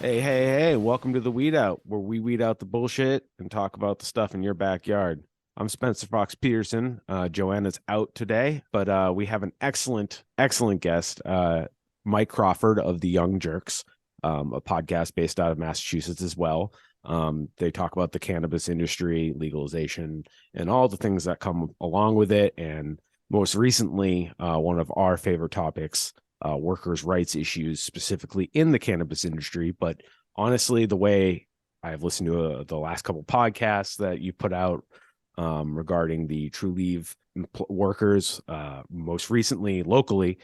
Hey, welcome to the Weed Out, where we weed out the bullshit and talk about the stuff in your backyard. I'm Spencer Fox Peterson. Joanna's out today, but we have an excellent guest, Mike Crawford of the Young Jurks, a podcast based out of Massachusetts as well. They talk about the cannabis industry, legalization, and all the things that come along with it. And most recently, one of our favorite topics, workers' rights issues, specifically in the cannabis industry. But honestly, the way I've listened to the last couple podcasts that you put out regarding the True Leave workers, most recently locally,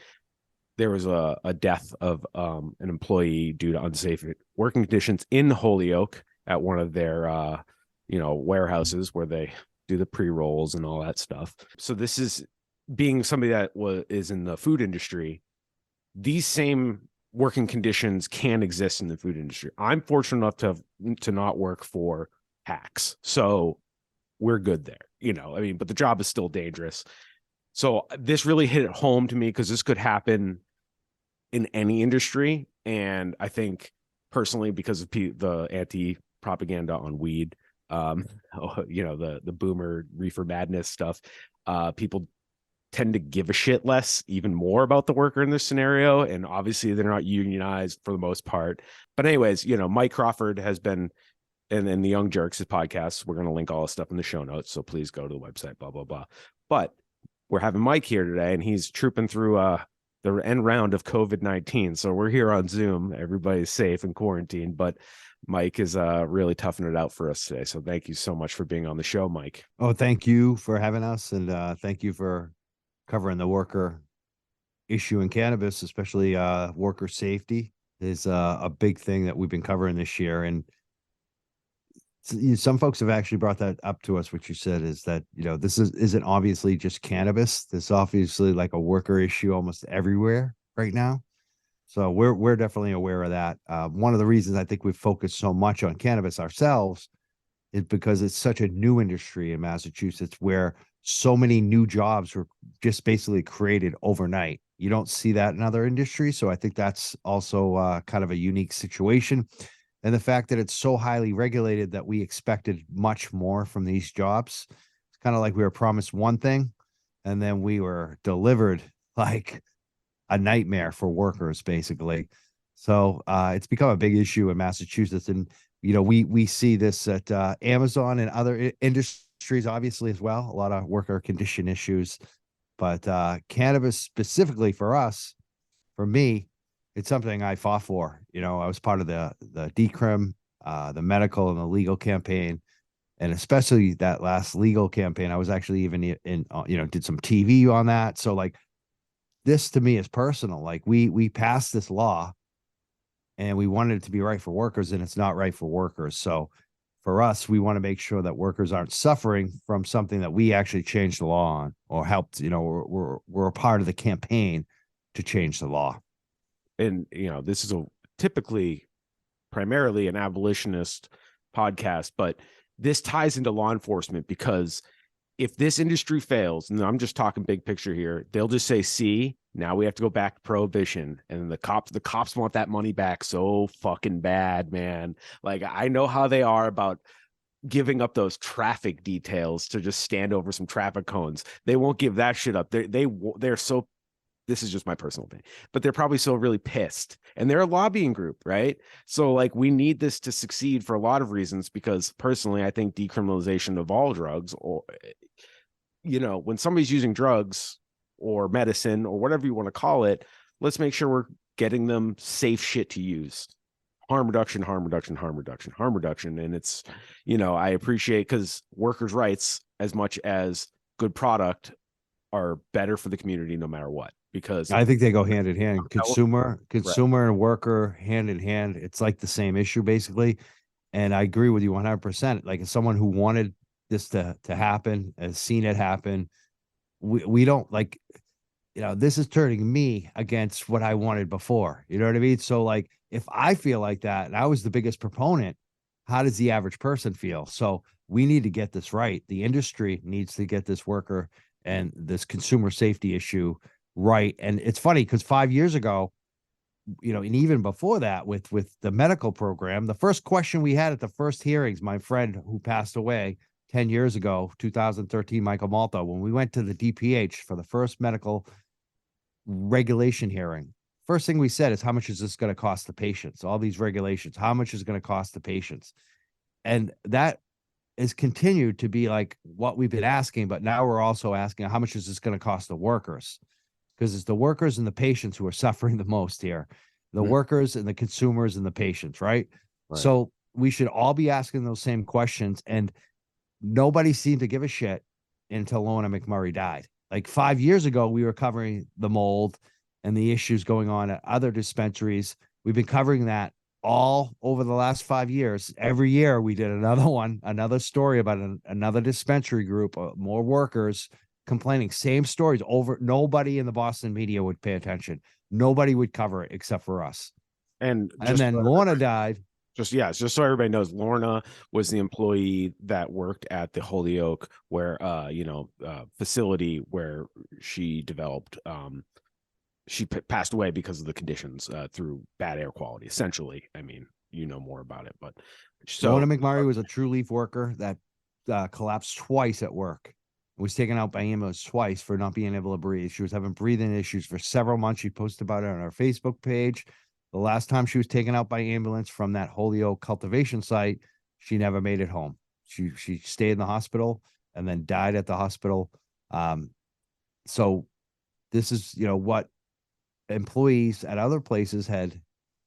there was a death of an employee due to unsafe working conditions in Holyoke at one of their warehouses where they do the pre-rolls and all that stuff. So this is being somebody that is in the food industry. These same working conditions can exist in the food industry. I'm fortunate enough to not work for hacks, so we're good there. But the job is still dangerous. So this really hit it home to me because this could happen in any industry. And I think personally, because of the anti-propaganda on weed, the boomer reefer madness stuff, people tend to give a shit less, even more about the worker in this scenario. And obviously they're not unionized for the most part. But anyways, Mike Crawford has been, and the Young Jurks podcast, we're going to link all this stuff in the show notes. So please go to the website, blah, blah, blah. But we're having Mike here today, and he's trooping through the end round of COVID-19. So we're here on Zoom. Everybody's safe and quarantined, but Mike is really toughing it out for us today. So thank you so much for being on the show, Mike. Oh, thank you for having us. And thank you for covering the worker issue in cannabis, especially worker safety is a big thing that we've been covering this year. And some folks have actually brought that up to us. What you said is that, this isn't obviously just cannabis. This obviously like a worker issue almost everywhere right now. So we're definitely aware of that. One of the reasons I think we've focused so much on cannabis ourselves is because it's such a new industry in Massachusetts where so many new jobs were just basically created overnight. You don't see that in other industries. So I think that's also kind of a unique situation. And the fact that it's so highly regulated that we expected much more from these jobs. It's kind of like we were promised one thing and then we were delivered like a nightmare for workers, basically. So it's become a big issue in Massachusetts. And we see this at Amazon and other industries, obviously, as well. A lot of worker condition issues. But cannabis specifically for us, for me, it's something I fought for. I was part of the decrim, the medical and the legal campaign. And especially that last legal campaign, I was actually even in did some TV on that. So like this to me is personal. Like we passed this law and we wanted it to be right for workers, and it's not right for workers. So for us, we want to make sure that workers aren't suffering from something that we actually changed the law on or helped, we're a part of the campaign to change the law. And, this is primarily an abolitionist podcast, but this ties into law enforcement because if this industry fails, and I'm just talking big picture here, they'll just say, see, now we have to go back to prohibition. And the cops want that money back so fucking bad, man. Like, I know how they are about giving up those traffic details to just stand over some traffic cones. They won't give that shit up. They're so, this is just my personal thing, but they're probably so really pissed, and they're a lobbying group, right? So like we need this to succeed for a lot of reasons, because personally, I think decriminalization of all drugs, or, when somebody's using drugs or medicine or whatever you want to call it, let's make sure we're getting them safe shit to use. Harm reduction, harm reduction, harm reduction, harm reduction. And it's, I appreciate, because workers' rights, as much as good product, are better for the community no matter what. Because I think they go hand in hand. Consumer right. and worker hand in hand. It's like the same issue basically. And I agree with you 100%. Like as someone who wanted this to happen, has seen it happen, we don't like, this is turning me against what I wanted before. You know what I mean? So like if I feel like that and I was the biggest proponent, how does the average person feel? So we need to get this right. The industry needs to get this worker and this consumer safety issue right. And it's funny because 5 years ago, and even before that with the medical program, the first question we had at the first hearings, my friend who passed away 10 years ago, 2013, Michael Malta, when we went to the DPH for the first medical regulation hearing, first thing we said is, how much is this going to cost the patients? All these regulations, how much is going to cost the patients? And that has continued to be like what we've been asking, but now we're also asking, how much is this going to cost the workers? Because it's the workers and the patients who are suffering the most here, the workers and the consumers and the patients, right? So we should all be asking those same questions. And nobody seemed to give a shit until Lorna McMurray died. Like 5 years ago, we were covering the mold and the issues going on at other dispensaries. We've been covering that all over the last 5 years. Every year we did another one, another story about another dispensary group, more workers complaining, same stories over. Nobody in the Boston media would pay attention. Nobody would cover it except for us. And then Lorna died. Just so everybody knows, Lorna was the employee that worked at the Holyoke where facility where she developed she passed away because of the conditions through bad air quality, essentially. I mean, you know more about it, but so Lorna McMurray was a true leaf worker that collapsed twice at work. Was taken out by ambulance twice for not being able to breathe. She was having breathing issues for several months. She posted about it on our Facebook page. The last time she was taken out by ambulance from that Holyoke cultivation site, she never made it home. She stayed in the hospital and then died at the hospital. So this is, what employees at other places had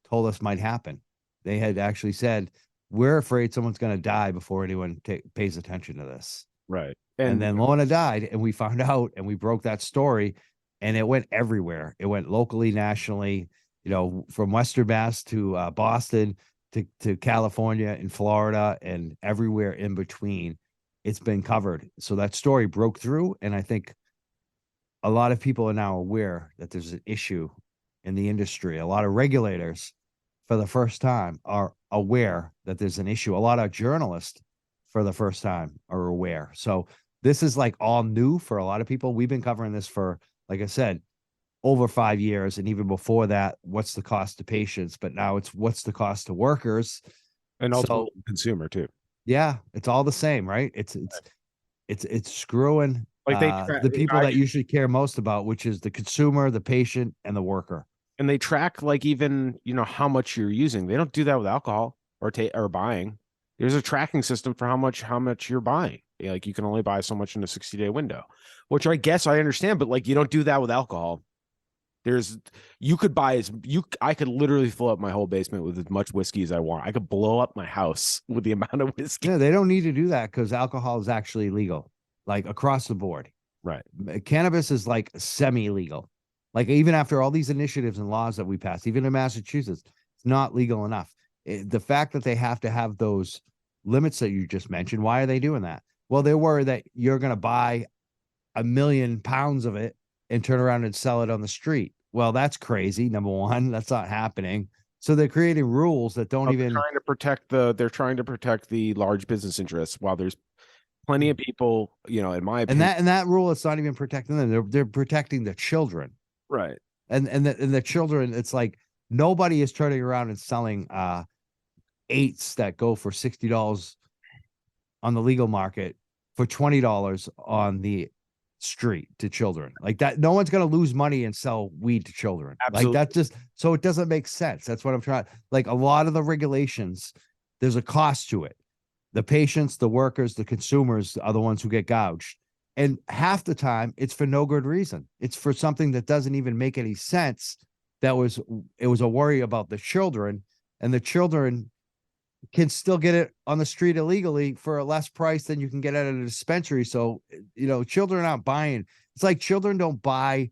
told us might happen. They had actually said, we're afraid someone's going to die before anyone pays attention to this. Right. And then Lorna died, and we found out, and we broke that story, and it went everywhere. It went locally, nationally, from Western Mass to Boston to California and Florida and everywhere in between. It's been covered. So that story broke through, and I think a lot of people are now aware that there's an issue in the industry. A lot of regulators, for the first time, are aware that there's an issue. A lot of journalists, for the first time, are aware. So this is like all new for a lot of people. We've been covering this for, like I said, over 5 years. And even before that, what's the cost to patients? But now it's what's the cost to workers and also consumer too. Yeah, it's all the same, right? It's screwing like the people that usually care most about, which is the consumer, the patient, and the worker. And they track like even how much you're using. They don't do that with alcohol or buying. There's a tracking system for how much you're buying. Like you can only buy so much in a 60-day window, which I guess I understand, but like you don't do that with alcohol. I could literally fill up my whole basement with as much whiskey as I want. I could blow up my house with the amount of whiskey. Yeah, they don't need to do that because alcohol is actually legal, like across the board. Right. Cannabis is like semi-legal. Like even after all these initiatives and laws that we passed, even in Massachusetts, it's not legal enough. The fact that they have to have those limits that you just mentioned, why are they doing that? Well, they're worried that you're going to buy 1 million pounds of it and turn around and sell it on the street. Well, that's crazy. Number one, that's not happening. So they're creating rules that don't even they're trying to protect the large business interests while there's plenty of people, in my opinion. And that rule, it's not even protecting them. They're protecting the children. Right. And the children, it's like nobody is turning around and selling eights that go for $60 on the legal market for $20 on the street to children. Like that, no one's going to lose money and sell weed to children. Absolutely. Like that just, so it doesn't make sense. That's what I'm trying. Like a lot of the regulations, there's a cost to it. The patients, the workers, the consumers are the ones who get gouged. And half the time it's for no good reason. It's for something that doesn't even make any sense. It was a worry about the children, and the children can still get it on the street illegally for a less price than you can get it at a dispensary. So, children aren't buying. It's like children don't buy,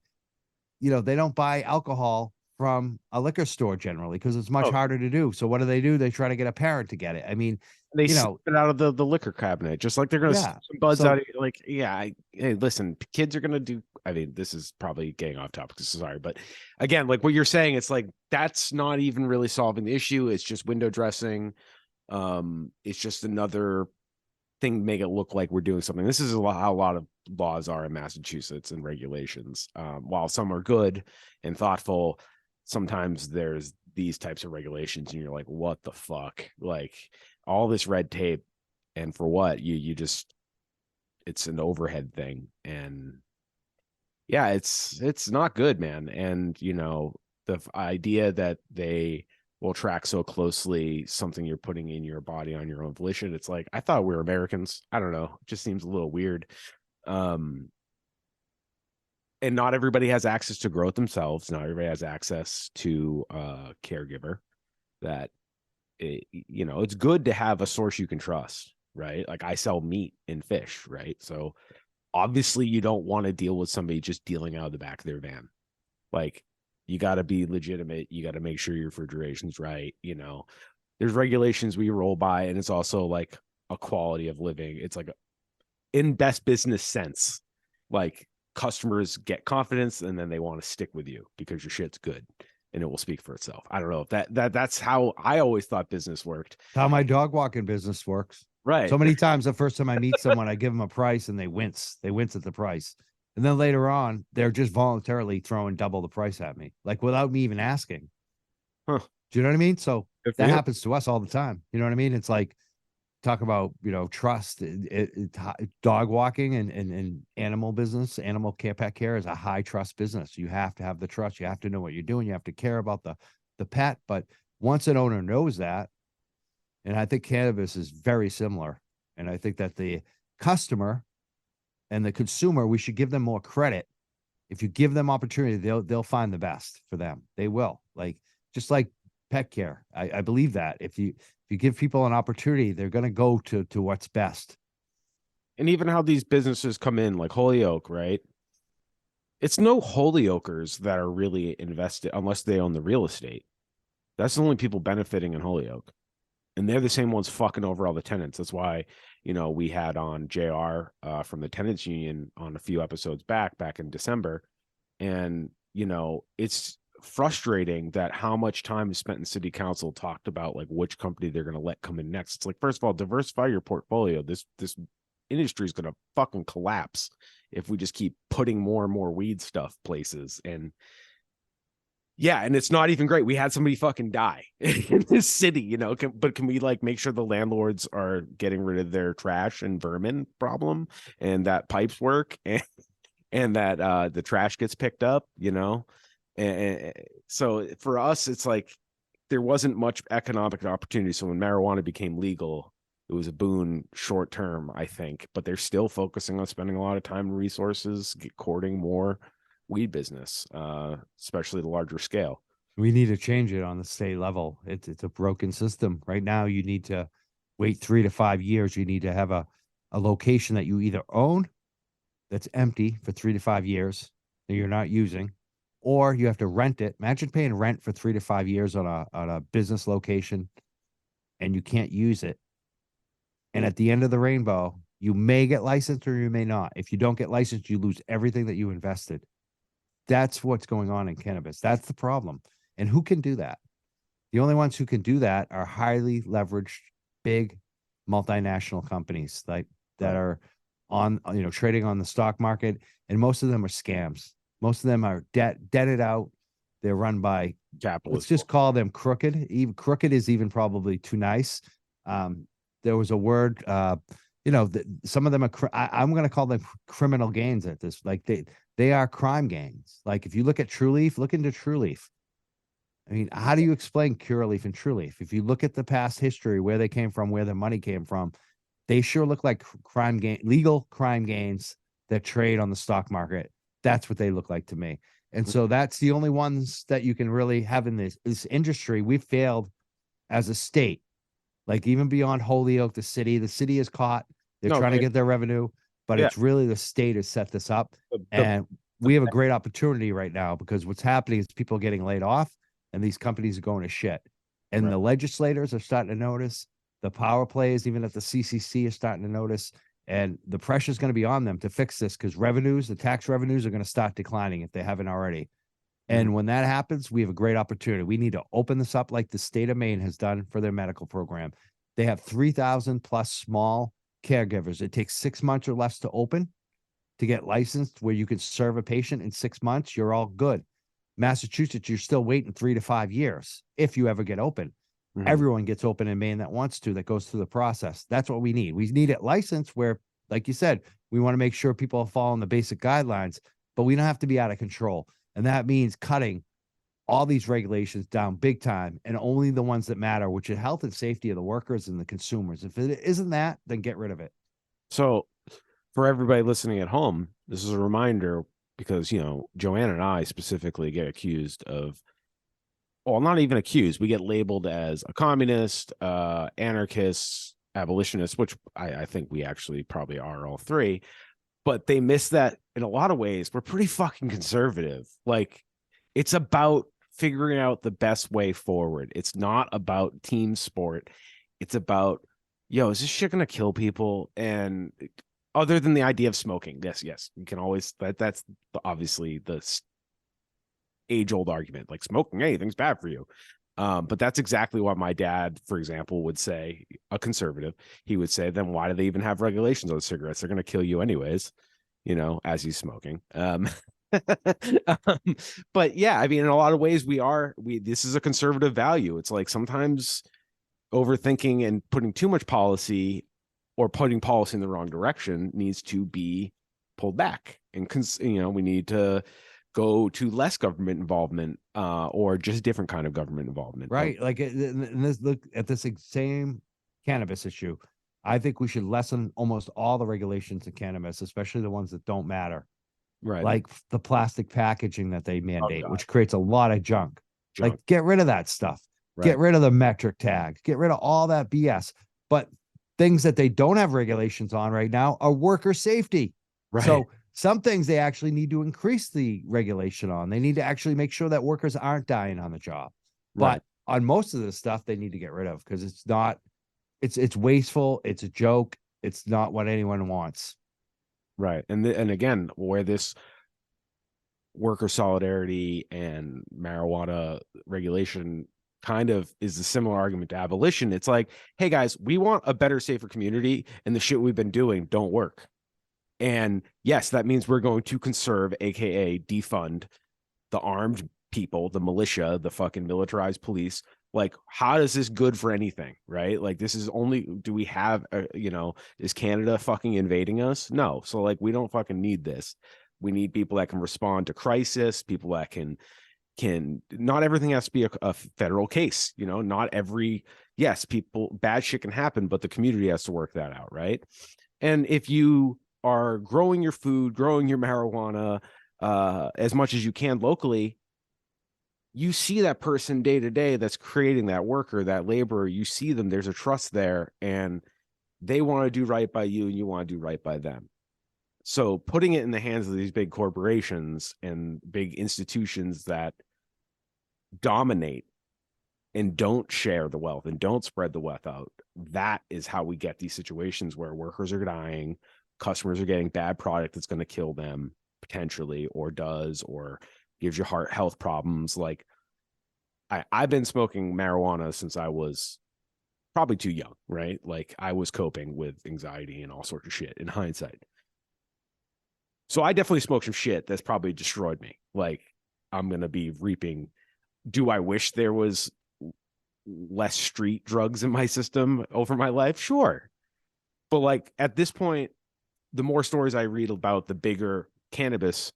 they don't buy alcohol from a liquor store generally because it's much harder to do. So what do? They try to get a parent to get it. I mean, they sip it out of the liquor cabinet, just like they're going to some buds out of like, hey, listen, kids are going to do, I mean, this is probably getting off topic. Sorry. But again, like what you're saying, it's like, that's not even really solving the issue. It's just window dressing. It's just another thing to make it look like we're doing something. This is how a lot of laws are in Massachusetts and regulations. While some are good and thoughtful, sometimes there's these types of regulations and you're like, what the fuck? Like all this red tape, and for what? You just, it's an overhead thing. And yeah, it's not good, man. And the idea that they will track so closely something you're putting in your body on your own volition, it's like, I thought we were Americans. I don't know, it just seems a little weird. um and not everybody has access to growth themselves. Not everybody has access to a caregiver that it's good to have a source you can trust, right? Like I sell meat and fish, right? So obviously you don't want to deal with somebody just dealing out of the back of their van. Like you got to be legitimate. You got to make sure your refrigeration's right. There's regulations we roll by, and it's also like a quality of living. It's like in best business sense, like customers get confidence and then they want to stick with you because your shit's good and it will speak for itself. I don't know if that's how I always thought business worked. How my dog walking business works. Right. So many times the first time I meet someone, I give them a price and they wince. They wince at the price. And then later on, they're just voluntarily throwing double the price at me, like without me even asking. Huh. Do you know what I mean? So Good for that you. happens to us all the time. You know what I mean? It's like, talk about, trust. Dog walking and animal business, animal care, pet care is a high trust business. You have to have the trust. You have to know what you're doing. You have to care about the pet. But once an owner knows that, and I think cannabis is very similar. And I think that the customer and the consumer, we should give them more credit. If you give them opportunity, they'll find the best for them. They will. Like just like pet care. I believe that if you give people an opportunity, they're going to go to what's best. And even how these businesses come in, like Holyoke, right? It's no Holyokers that are really invested unless they own the real estate. That's the only people benefiting in Holyoke. And they're the same ones fucking over all the tenants. That's why, we had on JR from the tenants union on a few episodes back in December. And, it's frustrating that how much time is spent in city council talked about like which company they're going to let come in next. It's like, first of all, diversify your portfolio. This industry is going to fucking collapse if we just keep putting more and more weed stuff places. And yeah, and it's not even great. We had somebody fucking die in this city, but can we like make sure the landlords are getting rid of their trash and vermin problem, and that pipes work, and that the trash gets picked up, and so for us, it's like there wasn't much economic opportunity. So when marijuana became legal, it was a boon short term, I think, but they're still focusing on spending a lot of time and resources courting more weed business, especially the larger scale. We need to change it on the state level. It's a broken system. Right now, you need to wait 3 to 5 years. You need to have a location that you either own that's empty for 3 to 5 years that you're not using, or you have to rent it. Imagine paying rent for 3 to 5 years on a business location and you can't use it. And at the end of the rainbow, you may get licensed or you may not. If you don't get licensed, you lose everything that you invested. That's what's going on in cannabis. That's the problem. And who can do that? The only ones who can do that are highly leveraged, big multinational companies like that are on, trading on the stock market. And most of them are scams. Most of them are debted out. They're run by Capitalist. Let's just call them crooked. Even crooked is even probably too nice. There was a word, some of them are, I'm going to call them criminal gains at this. Like they are crime gains. Like if you look at True Leaf, look into True Leaf. I mean, how do you explain Curaleaf and True Leaf? If you look at the past history, where they came from, where the money came from, they sure look like legal crime gains that trade on the stock market. That's what they look like to me. And so that's the only ones that you can really have in this industry. We've failed as a state, like even beyond Holyoke, the city is caught. They're trying to get their revenue, but it's really the state has set this up. And we have a great opportunity right now because what's happening is people are getting laid off and these companies are going to shit. And the legislators are starting to notice. The power players, even at the CCC, are starting to notice. And the pressure is going to be on them to fix this because the tax revenues are going to start declining if they haven't already. And when that happens, we have a great opportunity. We need to open this up like the state of Maine has done for their medical program. They have 3,000 plus small caregivers. It takes 6 months or less to open, to get licensed, where you can serve a patient in 6 months. You're all good. Massachusetts, you're still waiting 3 to 5 years if you ever get open. Mhm. Everyone gets open in Maine that wants to, that goes through the process. That's what we need. We need it licensed where, like you said, we want to make sure people are following the basic guidelines, but we don't have to be out of control. And that means cutting all these regulations down big time and only the ones that matter, which are health and safety of the workers and the consumers. If it isn't that, then get rid of it. So for everybody listening at home, this is a reminder because, Joanne and I specifically get accused of, well, not even accused. We get labeled as a communist, anarchists, abolitionists, which I think we actually probably are all three. But they miss that in a lot of ways. We're pretty fucking conservative. Like, it's about figuring out the best way forward. It's not about team sport. It's about, is this shit gonna kill people? And other than the idea of smoking, yes, you can always that's obviously the age-old argument. Like, smoking anything's bad for you. But that's exactly what my dad, for example, would say, a conservative. He would say, then why do they even have regulations on cigarettes? They're going to kill you anyways, as he's smoking. But yeah, I mean, in a lot of ways, this is a conservative value. It's like sometimes overthinking and putting too much policy or putting policy in the wrong direction needs to be pulled back. And, we need to go to less government involvement or just different kind of government involvement. Right. Like look at this same cannabis issue. I think we should lessen almost all the regulations in cannabis, especially the ones that don't matter. Right. Like the plastic packaging that they mandate, God. which creates a lot of junk. Junk. Like, get rid of that stuff. Right. Get rid of the metric tag. Get rid of all that BS. But things that they don't have regulations on right now are worker safety. Right. So some things they actually need to increase the regulation on. They need to actually make sure that workers aren't dying on the job. Right. But on most of this stuff, they need to get rid of because it's not, it's wasteful. It's a joke. It's not what anyone wants. Right. And again, where this worker solidarity and marijuana regulation kind of is a similar argument to abolition. It's like, hey guys, we want a better, safer community, and the shit we've been doing don't work. And yes, that means we're going to conserve, aka defund, the armed people, the militia, the fucking militarized police. Like, how is this good for anything, right? Like, this is only, do we have is Canada fucking invading us? No. So like, we don't fucking need this. We need people that can respond to crisis, people that can not everything has to be a federal case, not every, yes, people, bad shit can happen, but the community has to work that out, right? And if you are growing your food, growing your marijuana as much as you can locally, you see that person day to day that's creating that worker, that laborer, you see them, there's a trust there, and they want to do right by you and you want to do right by them. So putting it in the hands of these big corporations and big institutions that dominate and don't share the wealth and don't spread the wealth out, that is how we get these situations where workers are dying, customers are getting bad product that's going to kill them potentially, or does, or gives you heart health problems. Like, I've been smoking marijuana since I was probably too young, right? Like, I was coping with anxiety and all sorts of shit in hindsight. So I definitely smoked some shit that's probably destroyed me. Like, I'm going to be reaping. Do I wish there was less street drugs in my system over my life? Sure. But like, at this point, the more stories I read about the bigger cannabis,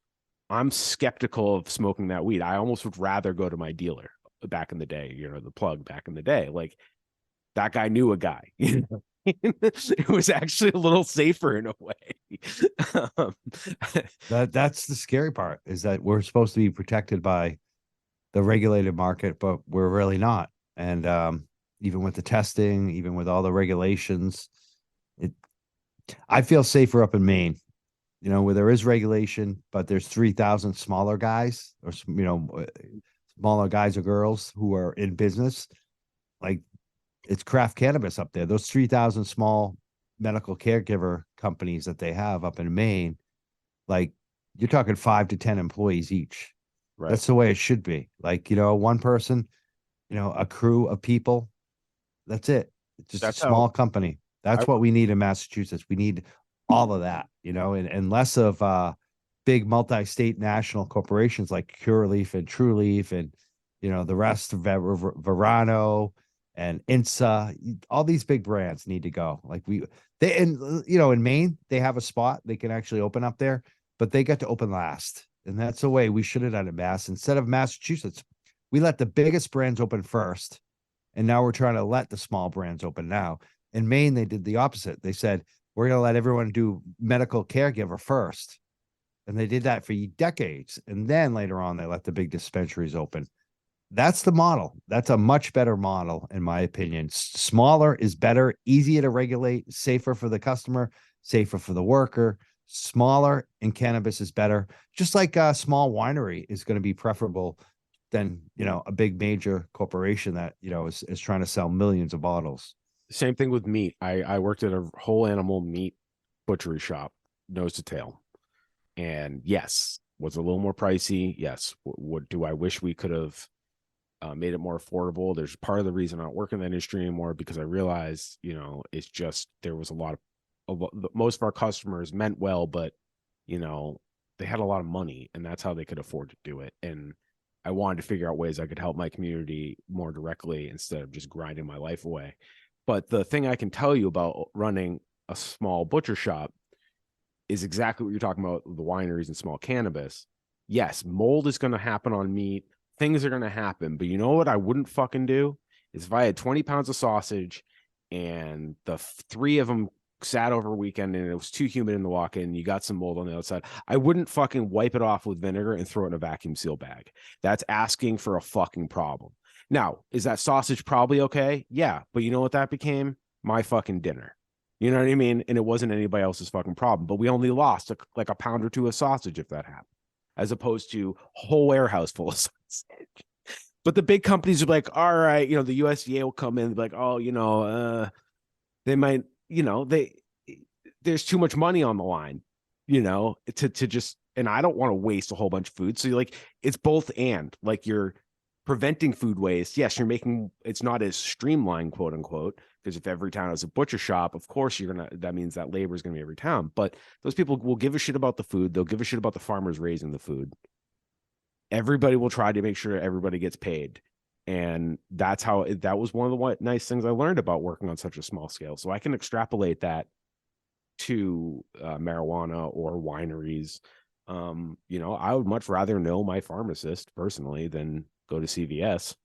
I'm skeptical of smoking that weed. I almost would rather go to my dealer back in the day, the plug back in the day. Like, that guy knew a guy. It was actually a little safer in a way. That's the scary part, is that we're supposed to be protected by the regulated market, but we're really not. And even with the testing, even with all the regulations, I feel safer up in Maine, where there is regulation, but there's 3,000 smaller guys, or smaller guys or girls who are in business. Like, it's craft cannabis up there. Those 3,000 small medical caregiver companies that they have up in Maine, like, you're talking 5 to 10 employees each. Right. That's the way it should be. Like, one person, a crew of people. That's it. It's just That's a small company. That's what we need in Massachusetts. We need all of that, and less of big multi-state national corporations like Cureleaf and Trueleaf and, you know, the rest of Verano and INSA, all these big brands need to go. Like and you know, in Maine, they have a spot they can actually open up there, but they get to open last. And that's the way we should have done it, Mass. Instead of Massachusetts, we let the biggest brands open first. And now we're trying to let the small brands open now. In Maine, they did the opposite. They said, we're going to let everyone do medical caregiver first. And they did that for decades. And then later on, they let the big dispensaries open. That's the model. That's a much better model, in my opinion. Smaller is better, easier to regulate, safer for the customer, safer for the worker. Smaller in cannabis is better. Just like a small winery is going to be preferable than, you know, a big major corporation that, you know, is trying to sell millions of bottles. Same thing with meat. I worked at a whole animal meat butchery shop, nose to tail. And yes, was a little more pricey. Yes. What do I wish we could have made it more affordable? There's part of the reason I don't work in that industry anymore, because I realized, you know, it's just, there was most of our customers meant well, but, you know, they had a lot of money and that's how they could afford to do it. And I wanted to figure out ways I could help my community more directly instead of just grinding my life away. But the thing I can tell you about running a small butcher shop is exactly what you're talking about, the wineries and small cannabis. Yes, mold is going to happen on meat. Things are going to happen. But you know what I wouldn't fucking do is if I had 20 pounds of sausage and the 3 of them sat over a weekend and it was too humid in the walk-in and you got some mold on the outside, I wouldn't fucking wipe it off with vinegar and throw it in a vacuum seal bag. That's asking for a fucking problem. Now, is that sausage probably okay? Yeah. But you know what that became? My fucking dinner. You know what I mean? And it wasn't anybody else's fucking problem. But we only lost like a pound or two of sausage if that happened, as opposed to a whole warehouse full of sausage. But the big companies are like, all right, you know, the USDA will come in and be like, oh, you know, they might, you know, there's too much money on the line, you know, to just, and I don't want to waste a whole bunch of food. So you're like, it's both and, like, you're preventing food waste. Yes, you're making, it's not as streamlined, quote unquote, because if every town has a butcher shop, of course that means that labor is going to be every town. But those people will give a shit about the food. They'll give a shit about the farmers raising the food. Everybody will try to make sure everybody gets paid. And that was one of the nice things I learned about working on such a small scale. So I can extrapolate that to marijuana or wineries. You know, I would much rather know my pharmacist personally than go to CVS.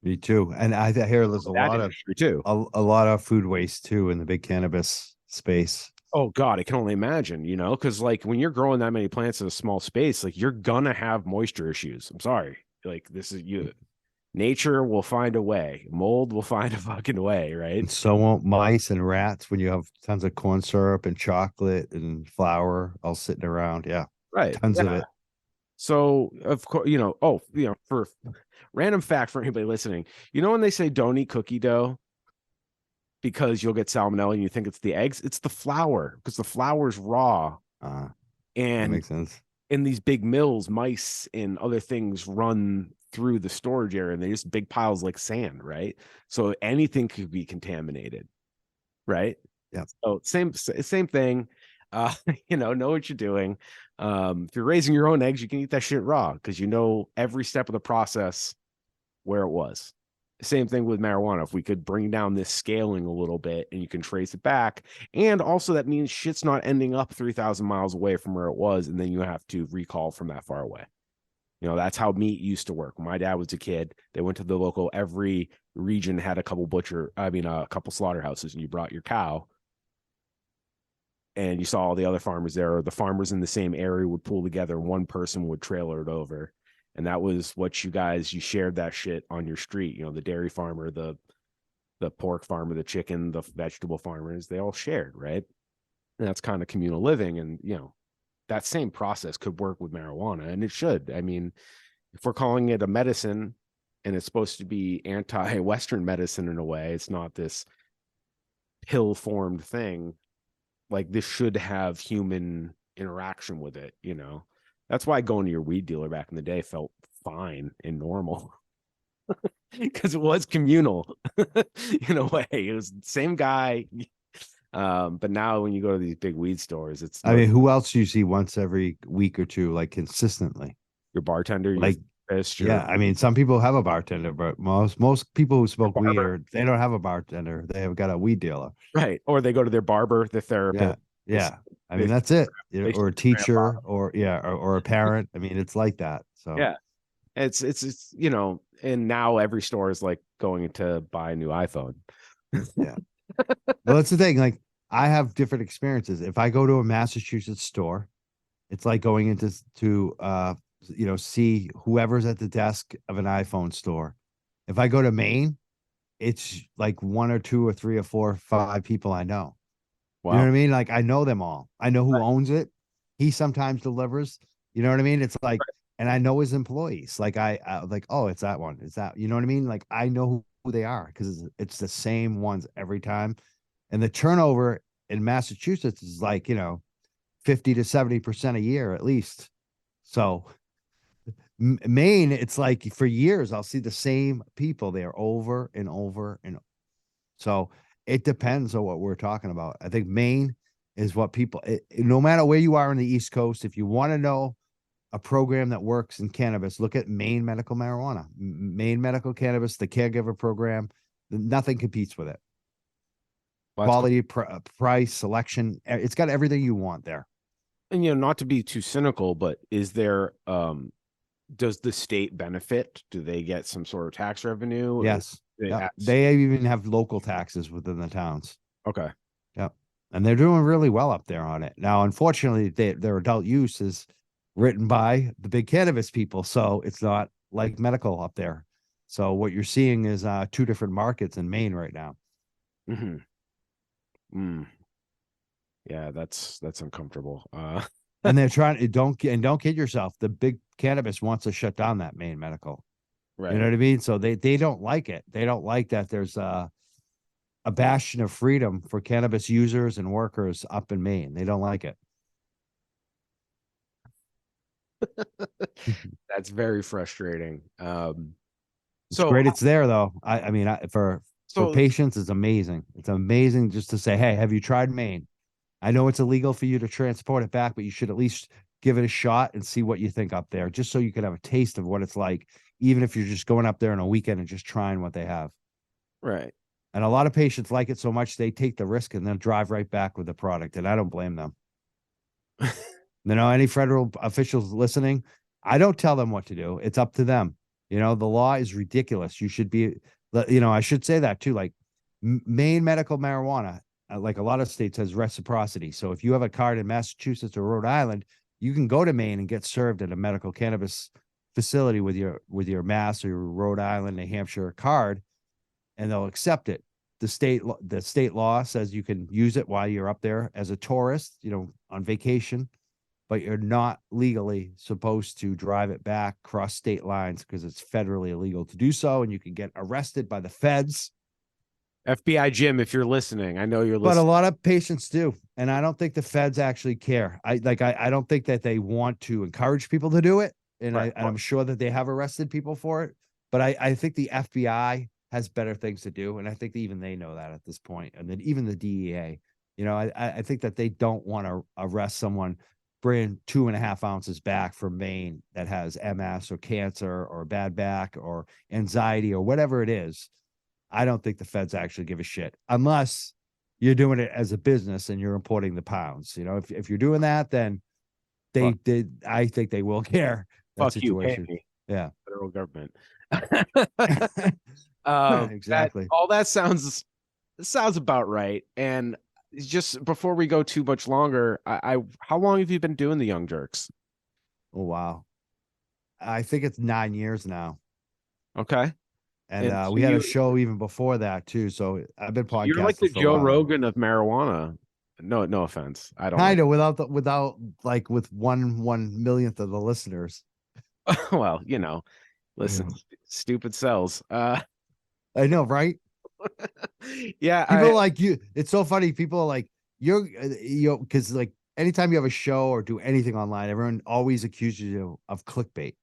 Me too. And I hear there's a lot of food waste too in the big cannabis space. Oh God, I can only imagine, you know, because like when you're growing that many plants in a small space, like you're gonna have moisture issues. I'm sorry. Like this is you. Nature will find a way. Mold will find a fucking way, right? And so won't mice and rats when you have tons of corn syrup and chocolate and flour all sitting around. Yeah. Right. Tons of it. So of course, you know, for random fact for anybody listening, you know, when they say don't eat cookie dough because you'll get salmonella and you think it's the eggs, it's the flour, because the flour is raw. That And makes sense. in these big mills, mice and other things run through the storage area and they're just big piles like sand, right? So anything could be contaminated, right? Yeah. So same thing. You know what you're doing. If you're raising your own eggs, you can eat that shit raw because you know every step of the process where it was. Same thing with marijuana. If we could bring down this scaling a little bit and you can trace it back, and also that means shit's not ending up 3,000 miles away from where it was, and then you have to recall from that far away. You know, that's how meat used to work. When my dad was a kid, they went to the local, every region had a couple slaughterhouses, and you brought your cow and you saw all the other farmers there, or the farmers in the same area would pull together and one person would trailer it over. And that was what you shared that shit on your street. You know, the dairy farmer, the pork farmer, the chicken, the vegetable farmers, they all shared, right? And that's kind of communal living. And, you know, that same process could work with marijuana, and it should. I mean, if we're calling it a medicine and it's supposed to be anti-Western medicine in a way, it's not this pill formed thing. Like, this should have human interaction with it, you know? That's why going to your weed dealer back in the day felt fine and normal, because it was communal in a way. It was the same guy. But now when you go to these big weed stores, it's I no mean, who else do you see once every week or two, like consistently? your bartender, your Like, therapist, your yeah, I mean, some people have a bartender, but most people who smoke weed barber, or they don't have a bartender. They have got a weed dealer. right? Or they go to their barber, their Yeah, therapist. yeah. I They mean, that's it. they Or a teacher, or yeah, or a parent. I mean, it's like that. So yeah. It's and now every store is like going to buy a new iPhone. yeah. Well, that's the thing. Like, I have different experiences. If I go to a Massachusetts store, it's like going into see whoever's at the desk of an iPhone store. If I go to Maine, it's like one or two or three or four or five people I know. You know what Wow. I mean? Like, I know them all. I know who owns it. He sometimes delivers. You know what I mean? It's like, and I know his employees. Like, I like, oh, it's that one. It's that. You know what I mean? Like, I know who they are because it's the same ones every time. And the turnover in Massachusetts is like 50 to 70% a year at least. So Maine, it's like for years I'll see the same people there over and over and so it depends on what we're talking about. I think Maine is what people, no matter where you are in the East Coast, if you want to know a program that works in cannabis, look at Maine medical marijuana, Maine medical cannabis, the caregiver program. Nothing competes with it. Well, that's cool. Quality, price, selection. It's got everything you want there. And not to be too cynical, but is there does the state benefit? Do they get some sort of tax revenue? Or Yes. Yeah. They even have local taxes within the towns. Okay. Yep. And they're doing really well up there on it. Now, unfortunately, their adult use is written by the big cannabis people. So it's not like medical up there. So what you're seeing is two different markets in Maine right now. Mm-hmm. Mm. Yeah, that's uncomfortable. And they're trying to don't kid yourself. The big cannabis wants to shut down that Maine medical. You know Right. what I mean? So they don't like it. They don't like that there's a bastion of freedom for cannabis users and workers up in Maine. They don't like it. That's very frustrating. It's So great. It's there though. I mean, for so patients, it's amazing. It's amazing just to say, hey, have you tried Maine? I know it's illegal for you to transport it back, but you should at least give it a shot and see what you think up there, just so you can have a taste of what it's like, even if you're just going up there on a weekend and just trying what they have. right. And a lot of patients like it so much they take the risk and then drive right back with the product. And I don't blame them. Any federal officials listening, I don't tell them what to do. It's up to them. The law is ridiculous. You should be, I should say that too. Like Maine medical marijuana, like a lot of states, has reciprocity. So if you have a card in Massachusetts or Rhode Island, you can go to Maine and get served at a medical cannabis facility with your Mass or your Rhode Island, New Hampshire card, and they'll accept it. The state law says you can use it while you're up there as a tourist, on vacation, but you're not legally supposed to drive it back cross state lines because it's federally illegal to do so, and you can get arrested by the feds. FBI Jim, if you're listening, I know you're But a listening. lot of patients do, and I don't think the feds actually care. I don't think that they want to encourage people to do it, and Right. I'm sure that they have arrested people for it. But I think the FBI has better things to do, and I think even they know that at this point, and then even the DEA. I think that they don't want to arrest someone bring 2.5 ounces back from Maine that has MS or cancer or bad back or anxiety or whatever it is. I don't think the feds actually give a shit unless you're doing it as a business and you're importing the pounds. If you're doing that, then Fuck, I think they will care that fuck you, pay situation. me, Yeah. federal government. That Exactly. all that sounds about right. And just before we go too much longer, I how long have you been doing the Young Jerks? Oh, wow. I think it's 9 years now. Okay. And And so we had a show even before that too. So I've been you're like podcasting the for a Joe while. Rogan of marijuana. No offense. I don't like Kind of without like with one millionth of the listeners. well, listen, Yeah. stupid cells. I know, right? Yeah, People like you. It's so funny. People are like because like anytime you have a show or do anything online, everyone always accuses you of clickbait.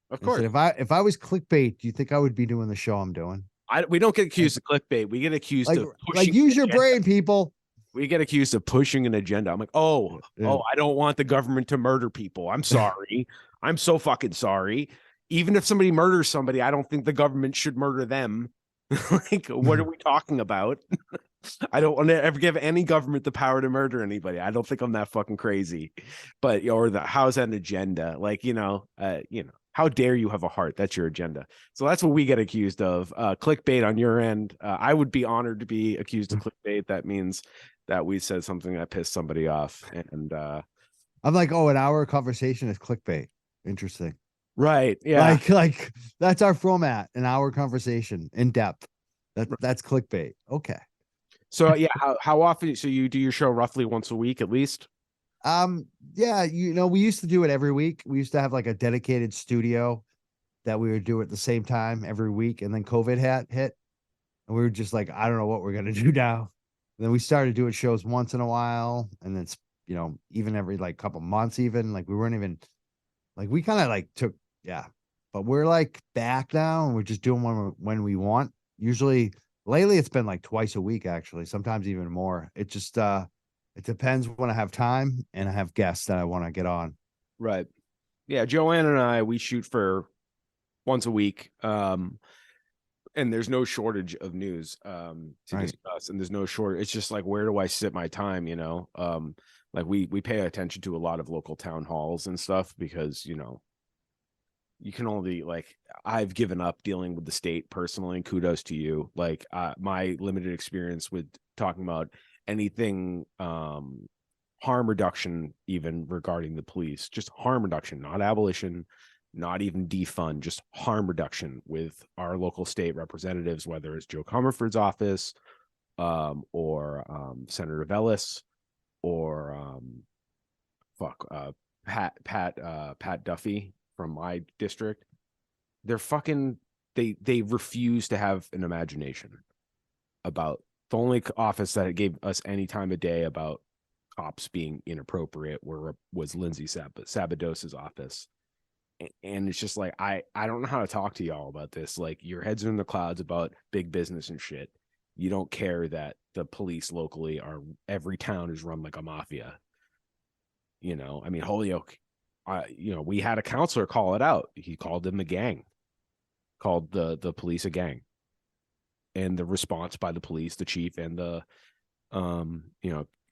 of I said, course. if I was clickbait, do you think I would be doing the show I'm doing? We don't get Like, accused of clickbait. We get accused like, of like pushing use an your agenda. brain, people. we get accused of pushing an agenda. I'm like, oh, I don't want the government to murder people. I'm sorry. I'm so fucking sorry. Even if somebody murders somebody, I don't think the government should murder them. Like, what are we talking about? I don't want to ever give any government the power to murder anybody. I don't think I'm that fucking crazy. But how's that an agenda? Like, how dare you have a heart? That's your agenda. So that's what we get accused of. Clickbait on your end. I would be honored to be accused of clickbait. That means that we said something that pissed somebody off. And I'm like, oh, an hour conversation is clickbait. Interesting. Right. Yeah. Like that's our format, an hour conversation in depth. That's clickbait. Okay. So yeah, how often? So you do your show roughly once a week at least? Yeah, we used to do it every week. We used to have like a dedicated studio that we would do at the same time every week, and then COVID hit, and we were just like, I don't know what we're gonna do now. And then we started doing shows once in a while, and it's even every like couple months, even like we weren't even like we kind of like took but we're like back now, and we're just doing one when we want. Usually, lately it's been like twice a week, actually, sometimes even more. It just it depends when I have time and I have guests that I want to get on. Right. Yeah, Joanne and I, we shoot for once a week. And there's no shortage of news to discuss, and there's no short. It's just like, where do I sit my time? Like we pay attention to a lot of local town halls and stuff because you can only I've given up dealing with the state personally, and kudos to you. Like my limited experience with talking about anything harm reduction, even regarding the police, just harm reduction, not abolition, not even defund, just harm reduction with our local state representatives, whether it's Joe Comerford's office or Senator Vellis or Pat Duffy from my district. They're fucking they refuse to have an imagination about the only office that gave us any time of day about cops being inappropriate was Lindsay Sabados's office. And it's just like, I don't know how to talk to y'all about this. Like, your heads are in the clouds about big business and shit. You don't care that the police locally every town is run like a mafia. I mean, Holyoke, we had a counselor call it out. He called them a gang, called the police a gang. And the response by the police, the chief, and the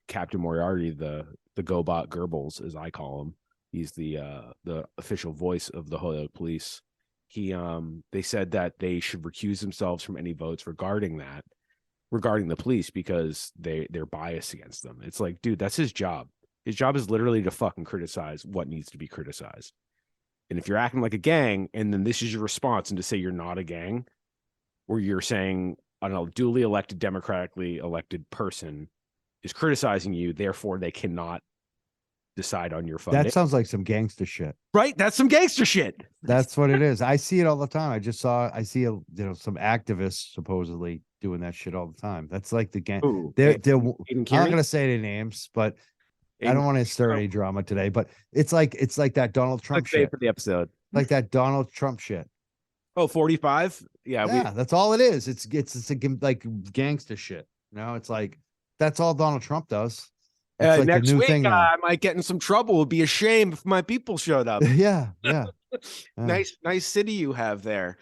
Captain Moriarty, the GoBot Goebbels, as I call him, he's the official voice of the Holyoke police. They said that they should recuse themselves from any votes regarding the police because they're biased against them. It's like, dude, that's his job. His job is literally to fucking criticize what needs to be criticized. And if you're acting like a gang, and then this is your response, and to say you're not a gang, or you're saying a duly elected, democratically elected person is criticizing you, therefore they cannot decide on your funding. That sounds like some gangster shit. Right? That's some gangster shit. That's what it is. I see it all the time. I see some activists supposedly doing that shit all the time. That's like the gang. I'm not gonna say any names, but I don't want to stir any drama today. But it's like that Donald Trump shit for the episode. Like that Donald Trump shit. Oh, 45? Yeah, that's all it is. It's like gangster shit. It's like that's all Donald Trump does. It's like next the new week, thing now. I might get in some trouble. It would be a shame if my people showed up. Yeah. Nice city you have there.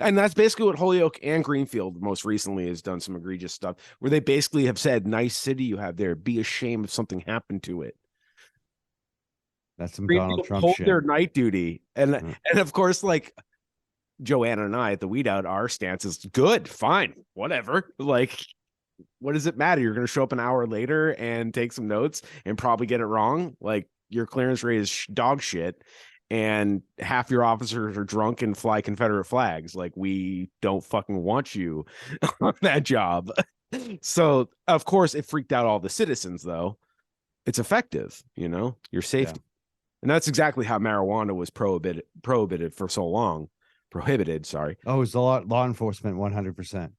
And that's basically what Holyoke and Greenfield most recently has done, some egregious stuff where they basically have said, nice city you have there. Be a shame if something happened to it. That's some Donald Trump shit. Their night duty. And of course, like Joanna and I at the Weed Out, our stance is good, fine, whatever. Like, what does it matter? You're going to show up an hour later and take some notes and probably get it wrong. Like, your clearance rate is dog shit, and half your officers are drunk and fly Confederate flags. Like, we don't fucking want you on that job. So, of course, it freaked out all the citizens, though. It's effective, your safety. Yeah. And that's exactly how marijuana was prohibited for so long. Prohibited, sorry. Oh, it's law enforcement 100%.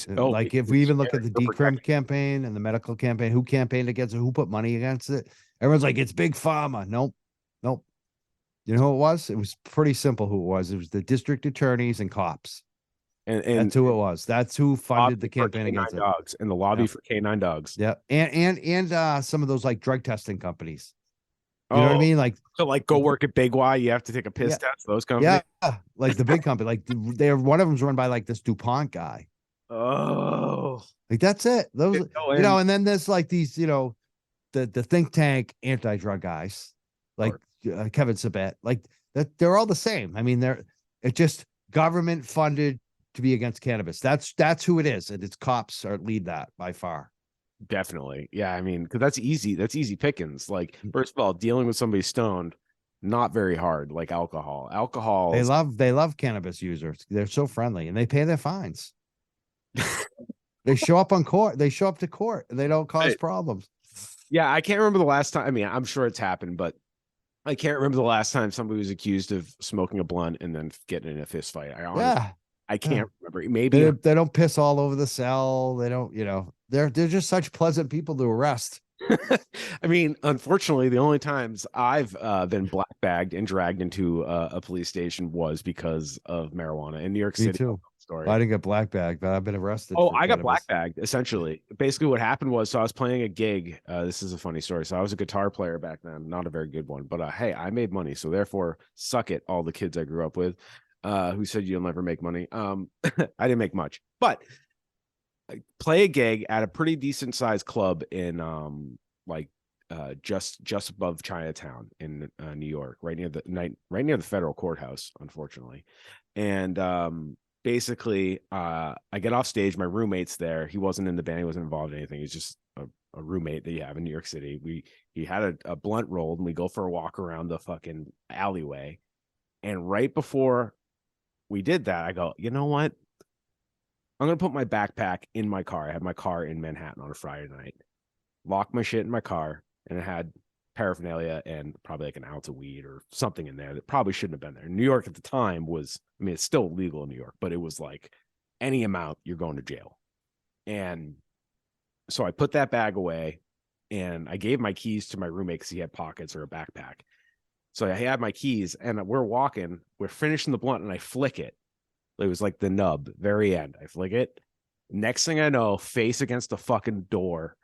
Like if we even look at the decrim campaign and the medical campaign, who campaigned against it, who put money against it? Everyone's like, it's big pharma. Nope. You know who it was? It was pretty simple who it was. It was the district attorneys and cops. and That's who it was. That's who funded the lobby for campaign canine against it. dogs and the lobby Yep. for canine dogs. Yeah. And some of those like drug testing companies. You know what I Oh, mean? Like, so like go work at Big Y, you have to take a piss yeah, test. Those companies. yeah. Like the big company, like they're one of them's run by like this DuPont guy. Oh, Like that's it. Those, go in. and then there's like these, the think tank anti-drug guys, like Or Kevin Sabet, like that. They're all the same. I mean, it's just government funded to be against cannabis. That's who it is, and its cops are lead that by far. definitely, yeah. I mean, because that's easy. That's easy pickings. Like, first of all, dealing with somebody stoned, not very hard. Like alcohol. They Alcohol's love cannabis users. They're so friendly, and they pay their fines. They show up on court. They show up to court, and they don't cause right. problems. Yeah, I can't remember the last time. I mean, I'm sure it's happened, but I can't remember the last time somebody was accused of smoking a blunt and then getting in a fist fight. Yeah, I yeah. can't remember. Maybe They don't piss all over the cell. They don't. They're just such pleasant people to arrest. I mean, unfortunately, the only times I've been black bagged and dragged into a police station was because of marijuana in New York Me City. too. Story. I didn't get black bag, but I've been arrested Oh, for I got black cannabis. bagged essentially. Basically, what happened was, so I was playing a gig. This is a funny story. So I was a guitar player back then, not a very good one, but hey, I made money. So therefore, suck it, all the kids I grew up with, who said you'll never make money. I didn't make much, but I play a gig at a pretty decent sized club in like just above Chinatown in New York, right near the federal courthouse, unfortunately. And basically, I get off stage. My roommate's there. He wasn't in the band. He wasn't involved in anything. He's just a roommate that you have in New York City. He had a blunt rolled, and we go for a walk around the fucking alleyway. And right before we did that, I go, you know what? I'm gonna put my backpack in my car. I had my car in Manhattan on a Friday night. Lock my shit in my car, and it had paraphernalia and probably like an ounce of weed or something in there that probably shouldn't have been there. New York at the time was, I mean, it's still legal in New York, but it was like any amount, you're going to jail. And so I put that bag away, and I gave my keys to my roommate because he had pockets or a backpack. So I had my keys, and we're finishing the blunt, and I flick it. It was like the nub, very end. I flick it. Next thing I know, face against the fucking door,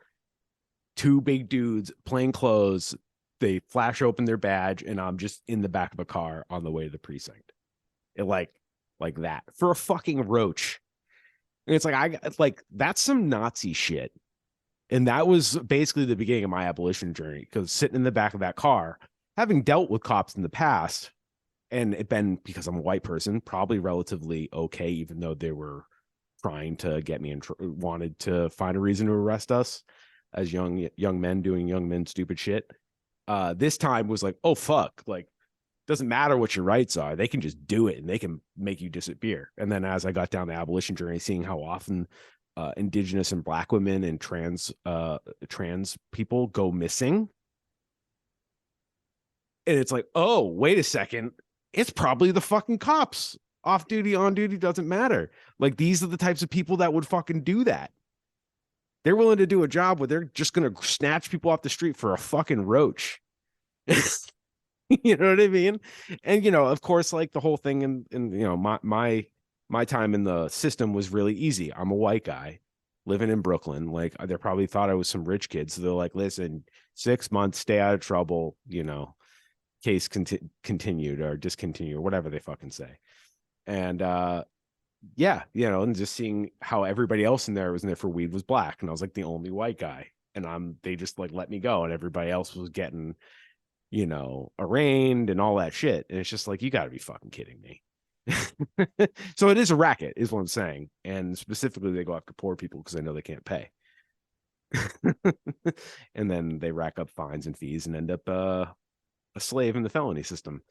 two big dudes, plain clothes. They flash open their badge, and I'm just in the back of a car on the way to the precinct. It like that for a fucking roach. And it's like that's some Nazi shit. And that was basically the beginning of my abolition journey, because sitting in the back of that car, having dealt with cops in the past, and it been, because I'm a white person, probably relatively okay, even though they were trying to get me and wanted to find a reason to arrest us as young men doing young men stupid shit. This time was like, oh fuck, like doesn't matter what your rights are, they can just do it and they can make you disappear. And then as I got down the abolition journey, seeing how often indigenous and black women and trans people go missing, and it's like, oh wait a second, it's probably the fucking cops. Off duty, on duty, doesn't matter. Like, these are the types of people that would fucking do that. They're willing to do a job where they're just going to snatch people off the street for a fucking roach. You know what I mean? And, of course, like the whole thing my time in the system was really easy. I'm a white guy living in Brooklyn. Like, they probably thought I was some rich kid. So they're like, listen, 6 months, stay out of trouble, case continued or discontinued or whatever they fucking say. And yeah, and just seeing how everybody else in there was in there for weed was black, and I was like the only white guy, and they just like let me go, and everybody else was getting arraigned and all that shit. And it's just like, you got to be fucking kidding me. So it is a racket is what I'm saying, and specifically they go after poor people because they know they can't pay. And then they rack up fines and fees and end up a slave in the felony system.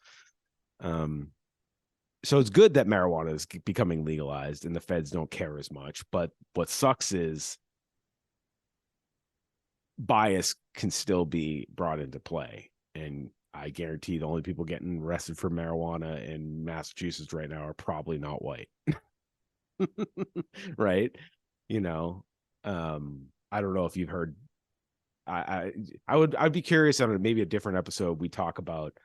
So it's good that marijuana is becoming legalized and the feds don't care as much. But what sucks is bias can still be brought into play. And I guarantee the only people getting arrested for marijuana in Massachusetts right now are probably not white. Right? I don't know if you've heard. I'd be curious on maybe a different episode. We talk about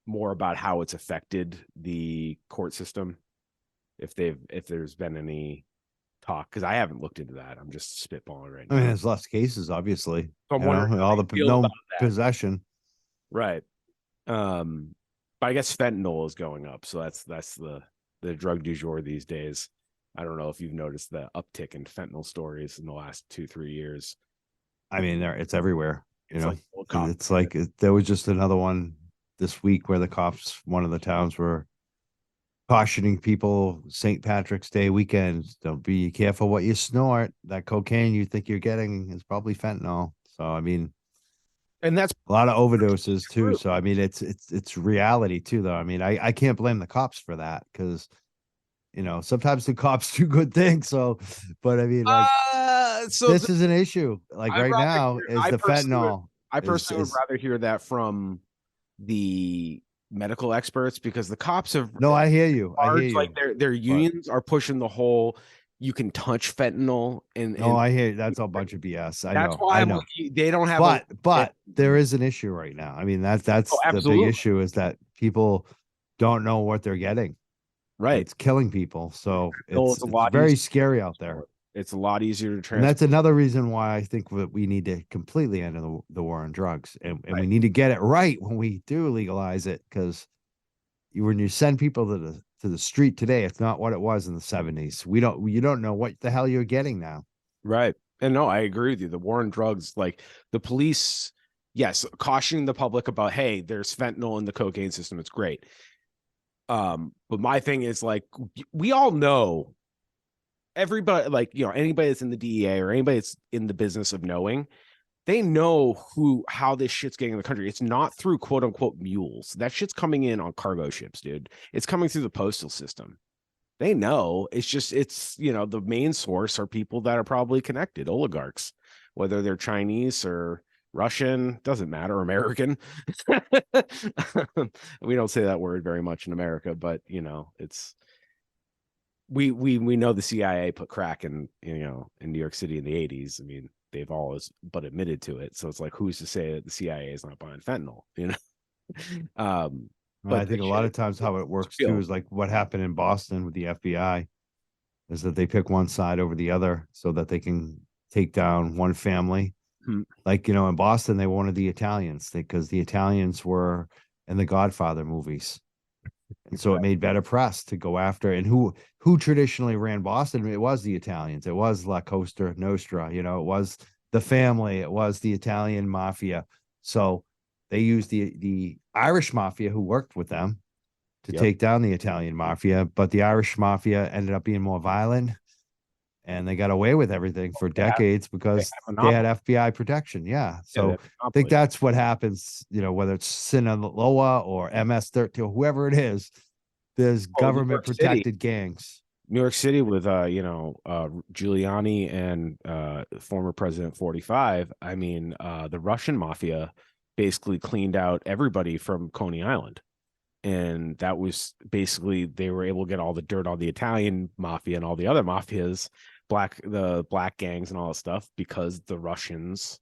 more about how it's affected the court system, if there's been any talk, because I haven't looked into that. I'm just spitballing right I mean, now. there's less cases, obviously, So I'm you know, wondering how all they the feel about no that. possession. Right. But I guess fentanyl is going up, so that's the drug du jour these days. I don't know if you've noticed the uptick in fentanyl stories in the last 2-3 years. I mean, it's everywhere, you It's know. like old cop. It's like there was just another one this week where the cops, one of the towns, were cautioning people St. Patrick's Day weekend, don't be careful what you snort. That cocaine you think you're getting is probably fentanyl. So I mean, And that's a lot of overdoses too. true. So I mean, it's reality too, though. I mean, I can't blame the cops for that because you know sometimes the cops do good things. So, but I mean, like So this is an issue. Like I'd right rather now, hear, is the fentanyl I is personally would is rather hear that from the medical experts, because the cops have no, I hear large, like you, their but unions are pushing the whole you can touch fentanyl, no, and I hear that's a bunch of BS. that's why I I'm with know. you. They don't have a But there is an issue right now. I mean, oh, that's the big absolutely issue is that people don't know what they're getting. right. It's killing people. So Fentanyl is a it's lot very easier. scary out there. It's a lot easier to And that's transport. another reason why I think that we need to completely end the war on drugs. And we Right. need to get it right when we do legalize it. Because when you send people to the street today, it's not what it was in the 70s. You don't know what the hell you're getting now. Right. And no, I agree with you. The war on drugs, like the police, yes, cautioning the public about, hey, there's fentanyl in the cocaine system. It's great. But my thing is, like, we all know, everybody, like, anybody that's in the DEA or anybody that's in the business of knowing, they know how this shit's getting in the country. It's not through quote unquote mules. That shit's coming in on cargo ships, dude. It's coming through the postal system. They know. It's just, the main source are people that are probably connected, oligarchs, whether they're Chinese or Russian, doesn't matter, American. We don't say that word very much in America, but it's we know the CIA put crack in New York City in the 80s. I mean, they've always but admitted to it. So it's like, who's to say that the CIA is not buying fentanyl, And I but think this a lot shit of times how it is works too real. is like what happened in Boston with the FBI is that they pick one side over the other so that they can take down one family. Hmm. Like, you know, in Boston, they wanted the Italians because the Italians were in the Godfather movies. And so it Right. made better press to go after. And who traditionally ran Boston? It was the Italians. It was La Costa Nostra. You know, it was the family. It was the Italian mafia. So they used the Irish mafia who worked with them to Yep. take down the Italian mafia, but the Irish mafia ended up being more violent and they got away with everything for They have, decades they because have they had monopoly. FBI protection. Yeah. Yeah, they So have I think monopoly. that's what happens, you know, whether it's Sinaloa or MS-13, whoever it is, there's Oh, New government York City. protected gangs. New York City with Giuliani and former President 45. I mean, the Russian mafia basically cleaned out everybody from Coney Island. And that was basically, they were able to get all the dirt on the Italian mafia and all the other mafias, the black gangs and all that stuff, because the Russians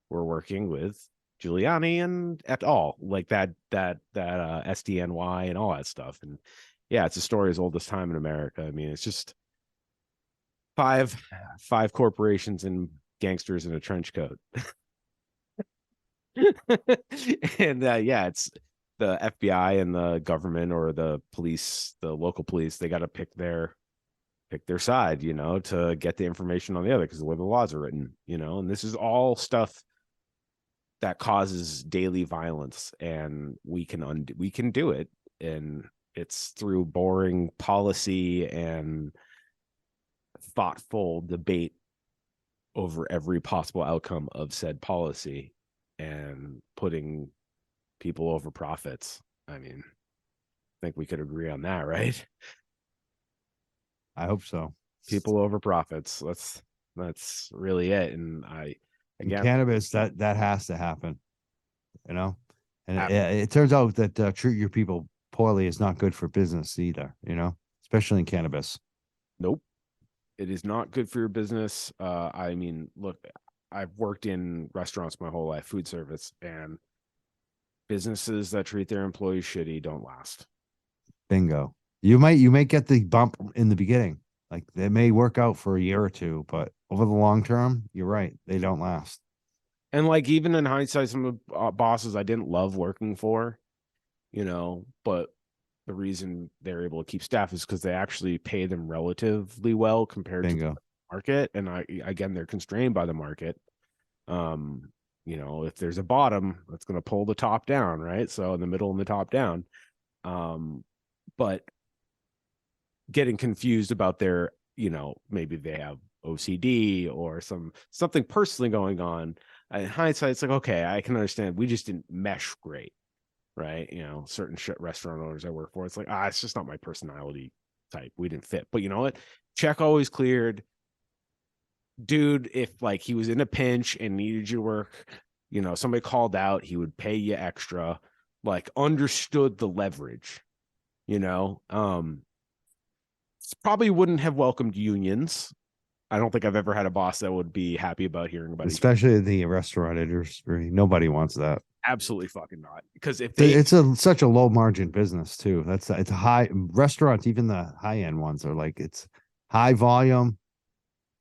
were working with Giuliani and et al, like that SDNY and all that stuff. And yeah, it's a story as old as time in America. I mean, it's just five corporations and gangsters in a trench coat. And yeah, it's the FBI and the government or the police, the local police, they got to pick their side, to get the information on the other, because the way the laws are written, and this is all stuff that causes daily violence, and we can do it. And it's through boring policy and thoughtful debate over every possible outcome of said policy, and putting people over profits. I mean, I think we could agree on that, right? I hope so. People over profits. That's really it. And In again, cannabis, that has to happen, you know? And it turns out that treat your people poorly is not good for business either, you know, especially in cannabis. nope, it is not good for your business. I mean, look, I've worked in restaurants my whole life, food service, and businesses that treat their employees shitty don't last. Bingo. You might get the bump in the beginning. Like they may work out for a year or two, but over the long term, you're right. They don't last. And like even in hindsight, some of the bosses I didn't love working for, but the reason they're able to keep staff is because they actually pay them relatively well compared to the Bingo. market. And again, they're constrained by the market. If there's a bottom, that's going to pull the top down, right? So in the middle and the top down. But getting confused about their, maybe they have OCD or something personally going on. In hindsight, it's like, okay, I can understand. We just didn't mesh great, right? Certain restaurant owners I work for, it's like, it's just not my personality type. We didn't fit. But you know what? Check always cleared. Dude, if like he was in a pinch and needed your work, somebody called out, he would pay you extra, like understood the leverage, probably wouldn't have welcomed unions. I don't think I've ever had a boss that would be happy about hearing about it. Especially in the restaurant industry. Nobody wants that. Absolutely fucking not. Because if It's such a low margin business too. It's a high restaurants, even the high end ones are like it's high volume,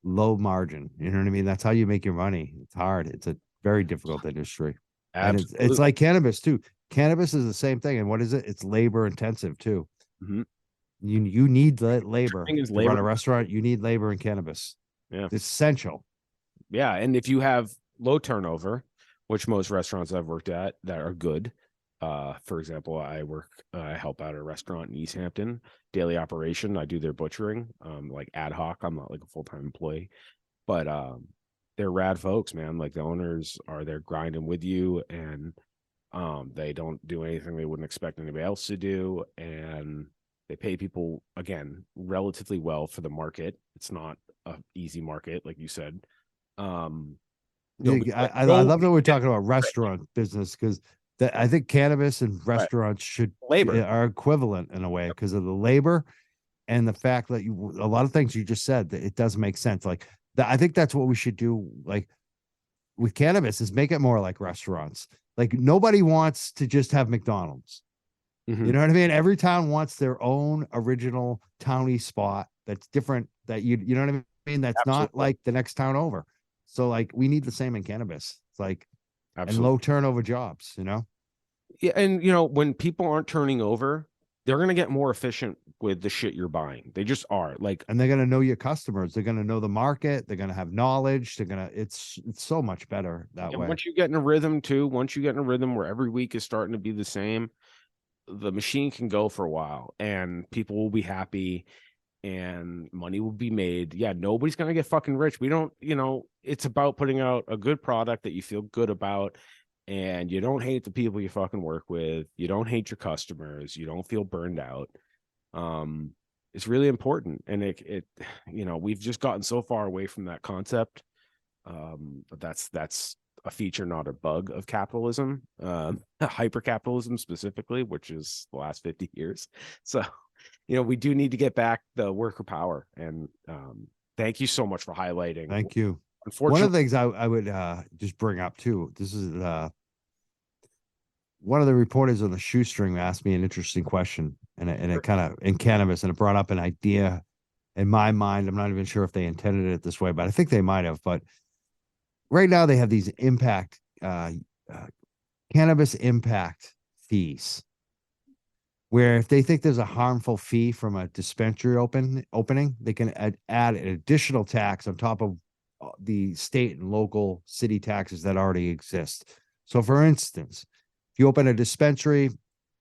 low margin. You know what I mean? That's how you make your money. It's hard. It's a very difficult industry. And it's like cannabis too. Cannabis is the same thing. And what is it? It's labor intensive too. Mm-hmm. You need labor to labor. run a restaurant. You need labor in cannabis. Yeah, it's essential. Yeah, and if you have low turnover, which most restaurants I've worked at that are good. For example, I help out at a restaurant in East Hampton, daily operation. I do their butchering, like ad hoc. I'm not like a full-time employee, but they're rad folks, man. Like the owners are there grinding with you, and they don't do anything they wouldn't expect anybody else to do, and they pay people again relatively well for the market. It's not a easy market, like you said. I love that we're talking about restaurant business because I think cannabis and restaurants are equivalent in a way because of the labor and the fact that a lot of things you just said that it does make sense. Like I think that's what we should do. Like with cannabis is make it more like restaurants. Like nobody wants to just have McDonald's. Mm-hmm. You know what I mean? Every town wants their own original towny spot that's different. That you know what I mean? That's Absolutely. Not like the next town over. So like we need the same in cannabis. It's like Absolutely. And low turnover jobs, Yeah, and when people aren't turning over, they're gonna get more efficient with the shit you're buying. They just are. Like, and they're gonna know your customers. They're gonna know the market. They're gonna have knowledge. It's so much better that way. Once you get in a rhythm too, where every week is starting to be the same, the machine can go for a while, and people will be happy. And money will be made. Yeah, nobody's gonna get fucking rich. We don't, it's about putting out a good product that you feel good about, and you don't hate the people you fucking work with. You don't hate your customers. You don't feel burned out. It's really important, and we've just gotten so far away from that concept. But that's a feature, not a bug of capitalism, hyper capitalism specifically, which is the last 50 years. So. We do need to get back the worker power, and thank you so much for highlighting. Thank you. Unfortunately, one of the things I would just bring up too, this is one of the reporters on the Shoestring asked me an interesting question, and it kind of in cannabis, and it brought up an idea in my mind. I'm not even sure if they intended it this way, but I think they might have. But right now they have these cannabis impact fees, where if they think there's a harmful fee from a dispensary opening, they can add an additional tax on top of the state and local city taxes that already exist. So for instance, if you open a dispensary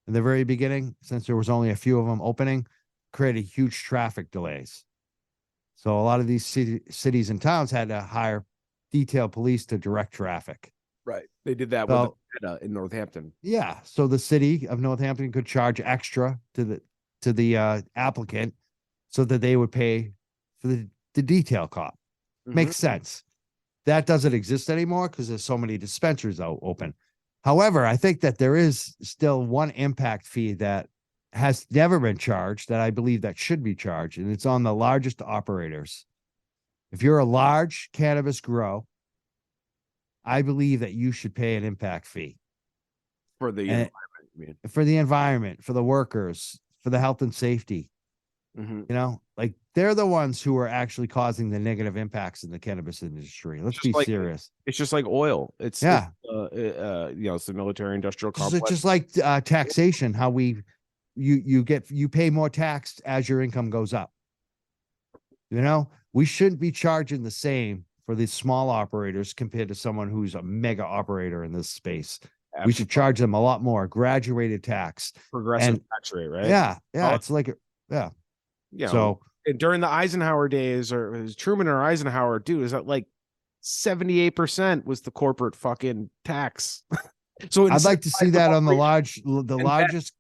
in the very beginning, since there was only a few of them opening, created huge traffic delays. So a lot of these cities and towns had to hire detailed police to direct traffic. Right. They did that with in Northampton. Yeah. So the city of Northampton could charge extra to the applicant so that they would pay for the detail cop. Mm-hmm. Makes sense. That doesn't exist anymore because there's so many dispensaries open. However, I think that there is still one impact fee that has never been charged that I believe that should be charged, and it's on the largest operators. If you're a large cannabis grow, I believe that you should pay an impact fee. For the and environment, I mean. for the environment, for the workers, for the health and safety. Mhm. You know, like they're the ones who are actually causing the negative impacts in the cannabis industry. Let's be serious. It's just like oil. It's Yeah. it's the military industrial Just, complex. just like taxation, how you pay more tax as your income goes up. You know, we shouldn't be charging the same for these small operators compared to someone who's a mega operator in this space. We should Absolutely. charge them a lot more graduated tax. Progressive And tax rate, right? yeah, Oh, it's like, yeah. you know, So and during the Eisenhower days, or it was Truman or Eisenhower, dude, is that like 78% was the corporate fucking tax. So I'd like to see incentivize the that on the and largest,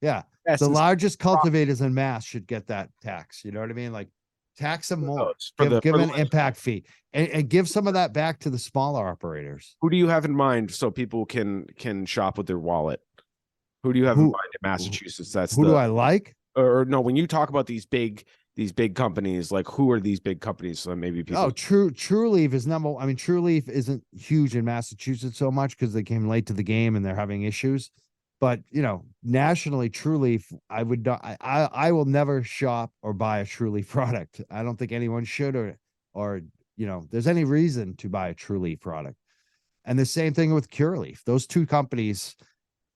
yeah, best the and largest profit cultivators in mass should get that tax. You know what I mean? Like tax them for more, those give for the an impact fee, and give some of that back to the smaller operators. who do you have in mind so people can shop with their wallet? Who do you have in Who mind in Massachusetts? That's who do the I like? or no, when you talk about these big companies, like who are these big companies? So maybe Oh, people True Leaf is number. I mean, True Leaf isn't huge in Massachusetts so much because they came late to the game and they're having issues. But you know, nationally, True Leaf, I would not. I will never shop or buy a True Leaf product. I don't think anyone should, or you know, there's any reason to buy a True Leaf product. And the same thing with Cureleaf. Those two companies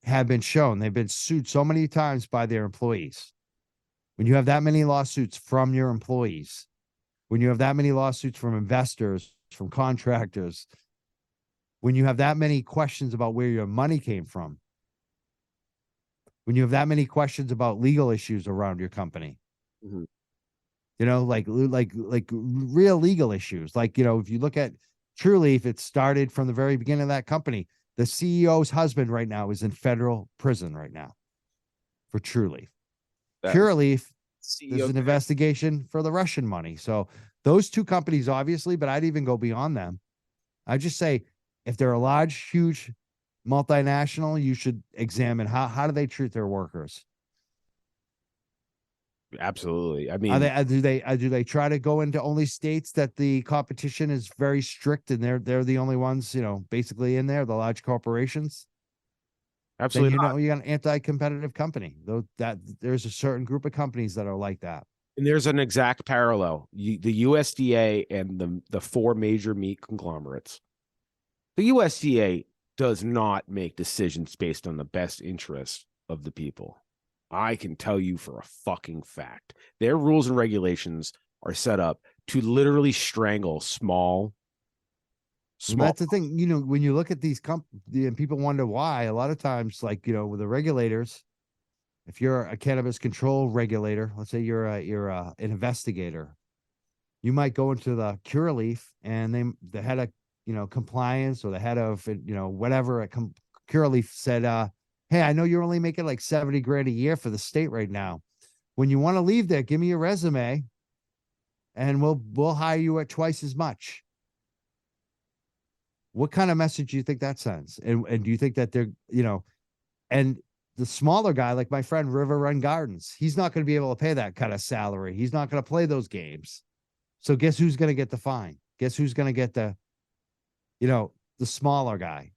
have been shown they've been sued so many times by their employees. When you have that many lawsuits from your employees, when you have that many lawsuits from investors, from contractors, when you have that many questions about where your money came from, when you have that many questions about legal issues around your company, Mhm. you know, like real legal issues. Like, you know, if you look at Trueleaf, it started from the very beginning of that company. The CEO's husband right now is in federal prison right now for Trueleaf. that Cureleaf, there's CEO. an investigation for the Russian money. So those two companies, obviously, but I'd even go beyond them. I just say if they're a large, huge multinational, you should examine how do they treat their workers. Absolutely. I Are mean, they do they try to go into only states that the competition is very strict and they're the only ones, you know, basically in there, the large corporations? Then absolutely you not. know you got an anti-competitive company. Though that there's a certain group of companies that are like that. And there's an exact parallel. The USDA and the four major meat conglomerates. The USDA does not make decisions based on the best interest of the people. I can tell you for a fucking fact. Their rules and regulations are set up to literally strangle And small. that's the thing, you know, when you look at these and people wonder why, a lot of times, like, you know, with the regulators, if you're a cannabis control regulator, let's say an investigator, you might go into the Cureleaf and the head of, you know, compliance or the head of, you know, whatever at Cureleaf said, hey, I know you're only making like 70 grand a year for the state right now. When you want to leave there, give me your resume and we'll hire you at twice as much. What kind of message do you think that sends? And do you think that they're, you know, and the smaller guy, like my friend River Run Gardens, he's not going to be able to pay that kind of salary. He's not going to play those games. So guess who's going to get the fine? Guess who's going to get you know, the smaller guy?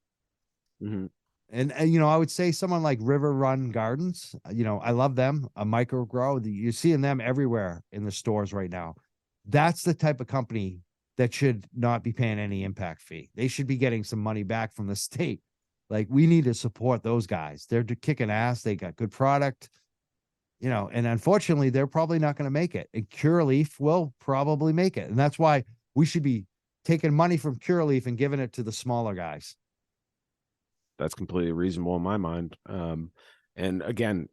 Mhm. And you know, I would say someone like River Run Gardens, you know, I love them, a micro grow. You're seeing them everywhere in the stores right now. That's the type of company that should not be paying any impact fee. They should be getting some money back from the state. Like we need to support those guys. They're kicking ass. They got good product, you know, and unfortunately, they're probably not going to make it. And Cureleaf will probably make it. And that's why we should be taking money from Cureleaf and giving it to the smaller guys. That's completely reasonable in my mind. And again,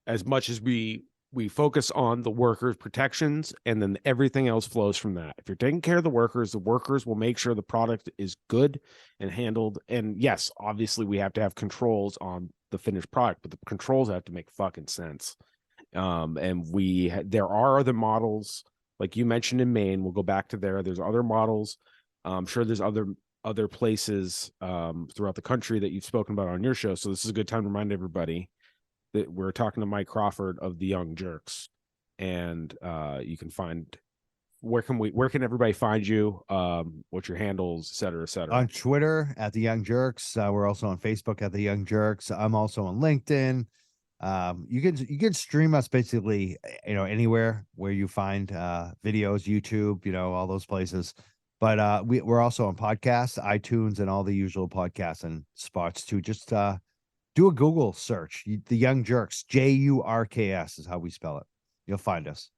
as much as we focus on the workers' protections, and then everything else flows from that. If you're taking care of the workers will make sure the product is good and handled. And yes, obviously we have to have controls on the finished product, but the controls have to make fucking sense. And there are other models, like you mentioned in Maine. We'll go back to there. There's other models. I'm sure there's other places throughout the country that you've spoken about on your show. So this is a good time to remind everybody that we're talking to Mike Crawford of the Young Jurks, and you can find where can everybody find you? What's your handles, et cetera, et cetera? On Twitter at the Young Jerks. We're also on Facebook at the Young Jerks. I'm also on LinkedIn. You can stream us basically, anywhere where you find videos, YouTube, all those places. But we're also on podcasts, iTunes, and all the usual podcasts and spots too. Just do a Google search. The Young Jerks, Jurks is how we spell it. You'll find us.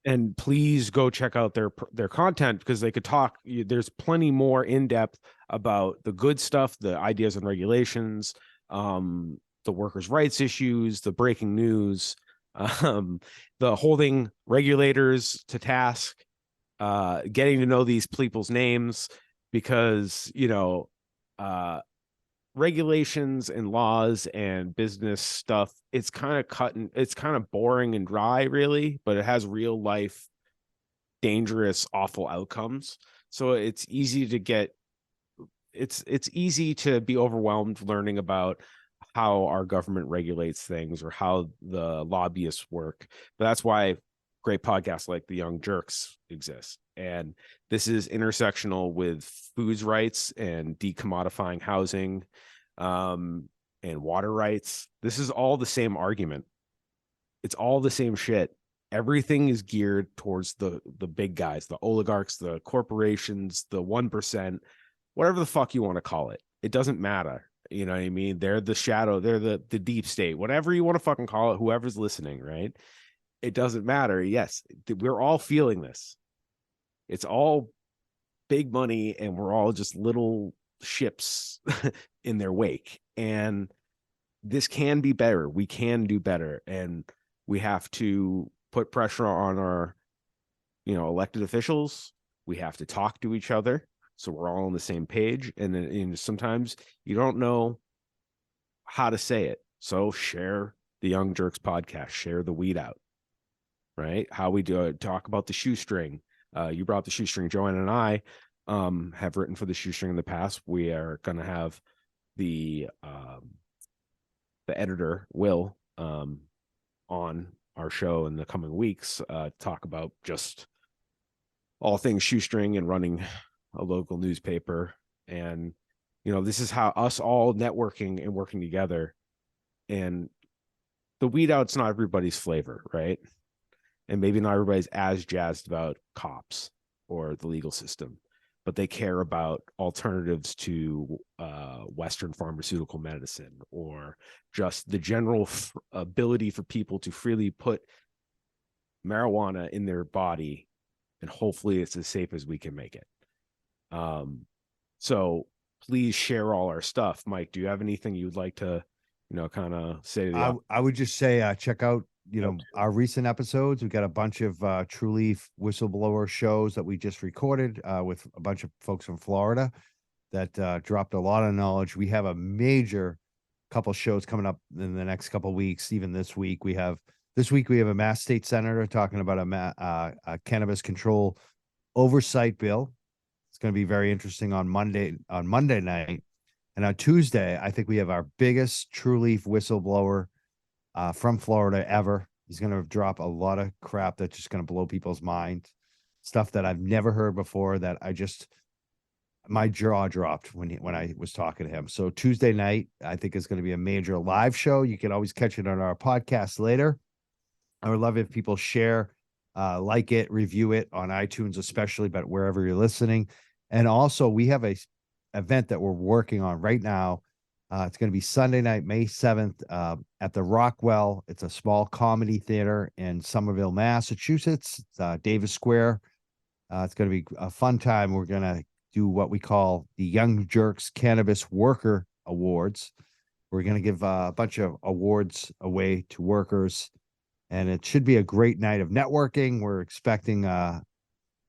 And please go check out their content, because they could talk. There's plenty more in depth about the good stuff, the ideas and regulations, the workers' rights issues, the breaking news, the holding regulators to task, getting to know these people's names, because regulations and laws and business stuff, it's kind of boring and dry, really, but it has real life dangerous, awful outcomes. So it's easy to be overwhelmed learning about how our government regulates things or how the lobbyists work. But that's why great podcasts like the Young Jerks exist. And this is intersectional with foods rights and decommodifying housing, and water rights. This is all the same argument. It's all the same shit. Everything is geared towards the big guys, the oligarchs, the corporations, the 1%, whatever the fuck you want to call it. It doesn't matter. You know what I mean? They're the shadow, they're the deep state, whatever you want to fucking call it, whoever's listening, right? It doesn't matter. Yes, we're all feeling this. It's all big money, and we're all just little ships in their wake. And this can be better. We can do better. And we have to put pressure on our, elected officials. We have to talk to each other so we're all on the same page. And then sometimes you don't know how to say it. So share the Young Jerks podcast, share the Weed Out, right? How we do it, talk about the shoestring. You brought the shoestring. Joanna and I have written for the shoestring in the past. We are going to have the editor, Will, on our show in the coming weeks, talk about just all things shoestring and running a local newspaper. And, this is how us all networking and working together. And the Weed Out's not everybody's flavor, right? And maybe not everybody's as jazzed about cops or the legal system, but they care about alternatives to Western pharmaceutical medicine, or just the general ability for people to freely put marijuana in their body, and hopefully it's as safe as we can make it. So please share all our stuff. Mike, do you have anything you'd like to, kind of say to the I would just say check out our recent episodes. We've got a bunch of True Leaf whistleblower shows that we just recorded with a bunch of folks from Florida that dropped a lot of knowledge. We have a major couple shows coming up in the next couple of weeks. Even this week we have a Mass State Senator talking about a cannabis control oversight bill. It's going to be very interesting on Monday night. And on Tuesday, I think we have our biggest True Leaf whistleblower from Florida ever. He's going to drop a lot of crap that's just going to blow people's minds. Stuff that I've never heard before, that my jaw dropped when I was talking to him. So Tuesday night, I think, is going to be a major live show. You can always catch it on our podcast later. I would love if people share, like it, review it on iTunes, especially, but wherever you're listening. And also, we have a event that we're working on right now. It's going to be Sunday night, May 7th, at the Rockwell. It's a small comedy theater in Somerville, Massachusetts. It's Davis Square. It's going to be a fun time. We're going to do what we call the Young Jerks Cannabis Worker Awards. We're going to give a bunch of awards away to workers, and it should be a great night of networking. We're expecting a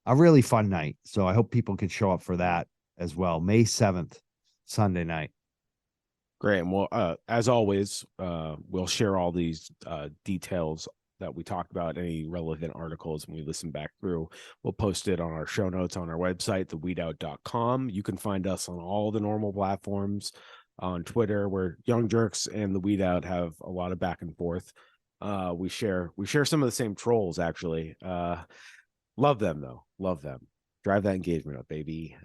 really fun night. So I hope people can show up for that as well. May 7th, Sunday night. Great. And well, as always, we'll share all these details that we talked about, any relevant articles when we listen back through. We'll post it on our show notes on our website, theweedout.com. You can find us on all the normal platforms. On Twitter, where Young Jerks and the Weed Out have a lot of back and forth. We share some of the same trolls, actually. Love them though. Love them. Drive that engagement up, baby.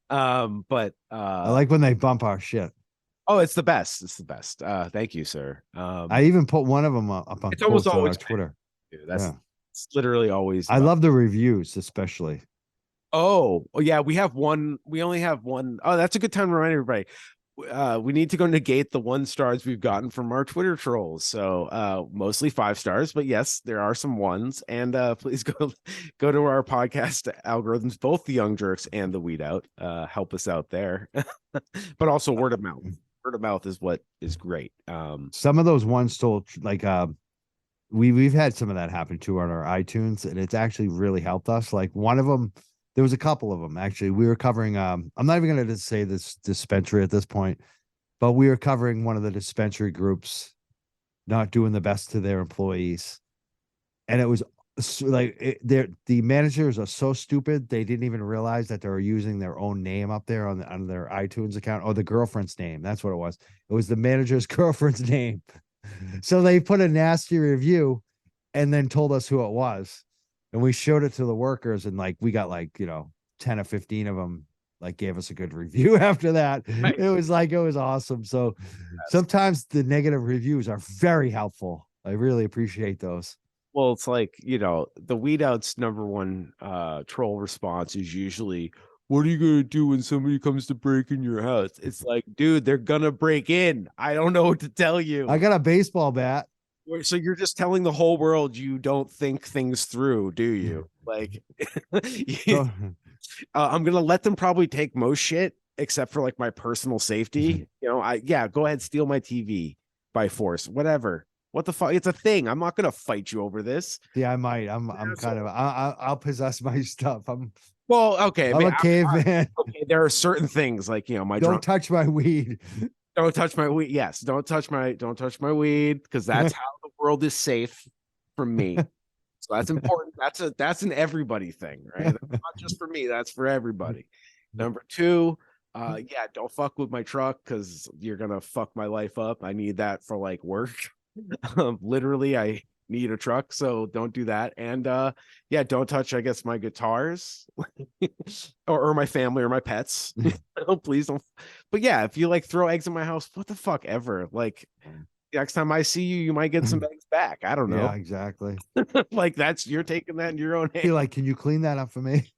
But I like when they bump our shit. oh, it's the best. It's the best. Thank you, sir. I even put one of them up on It's almost post on our always Twitter. dude. That's Yeah. it's literally always I about. love the reviews, especially. Oh, yeah, we have one. We only have one. Oh, that's a good time to remind everybody. We need to go negate the 1 stars we've gotten from our Twitter trolls. So mostly 5 stars, but yes, there are some ones. And please go to our podcast algorithms, both the Young Jerks and the Weed Out. Help us out there. But also word of mouth. Word of mouth is what is great. Some of those ones told like we've had some of that happen too on our iTunes, and it's actually really helped us. Like one of them, there was a couple of them actually. We were covering I'm not even gonna just say this dispensary at this point, but we were covering one of the dispensary groups not doing the best to their employees. And it was the managers are so stupid they didn't even realize that they were using their own name up there on their iTunes account, or the girlfriend's name. That's what it was. It was the manager's girlfriend's name. So they put a nasty review and then told us who it was. And we showed it to the workers, and like we got like, 10 or 15 of them like gave us a good review after that. Right. It was awesome. So sometimes the negative reviews are very helpful. I really appreciate those. Well, it's like, the Weed Out's number one troll response is usually, what are you gonna do when somebody comes to break in your house? It's like, dude, they're gonna break in. I don't know what to tell you. I got a baseball bat. So you're just telling the whole world you don't think things through, do you? Like, I'm gonna let them probably take most shit except for like my personal safety. Go ahead, steal my TV by force, whatever. What the fuck? It's a thing. I'm not gonna fight you over this. Yeah, I might. I'm kind of. I'll possess my stuff. Well, okay. I'm a caveman. Okay, there are certain things like my Don't touch my weed. Don't touch my weed. Yes, don't touch my weed, because that's how the world is safe from me. So that's important. That's an everybody thing, right? That's not just for me, that's for everybody. Number two, don't fuck with my truck because you're gonna fuck my life up. I need that for like work. Literally, I need a truck, so don't do that. And don't touch, I guess, my guitars or my family or my pets. Oh, please don't. But yeah, if you like throw eggs in my house, what the fuck ever. Like next time I see you, you might get some eggs back. I don't know. Yeah, exactly. Like you're taking that in your own hand. You're like, can you clean that up for me?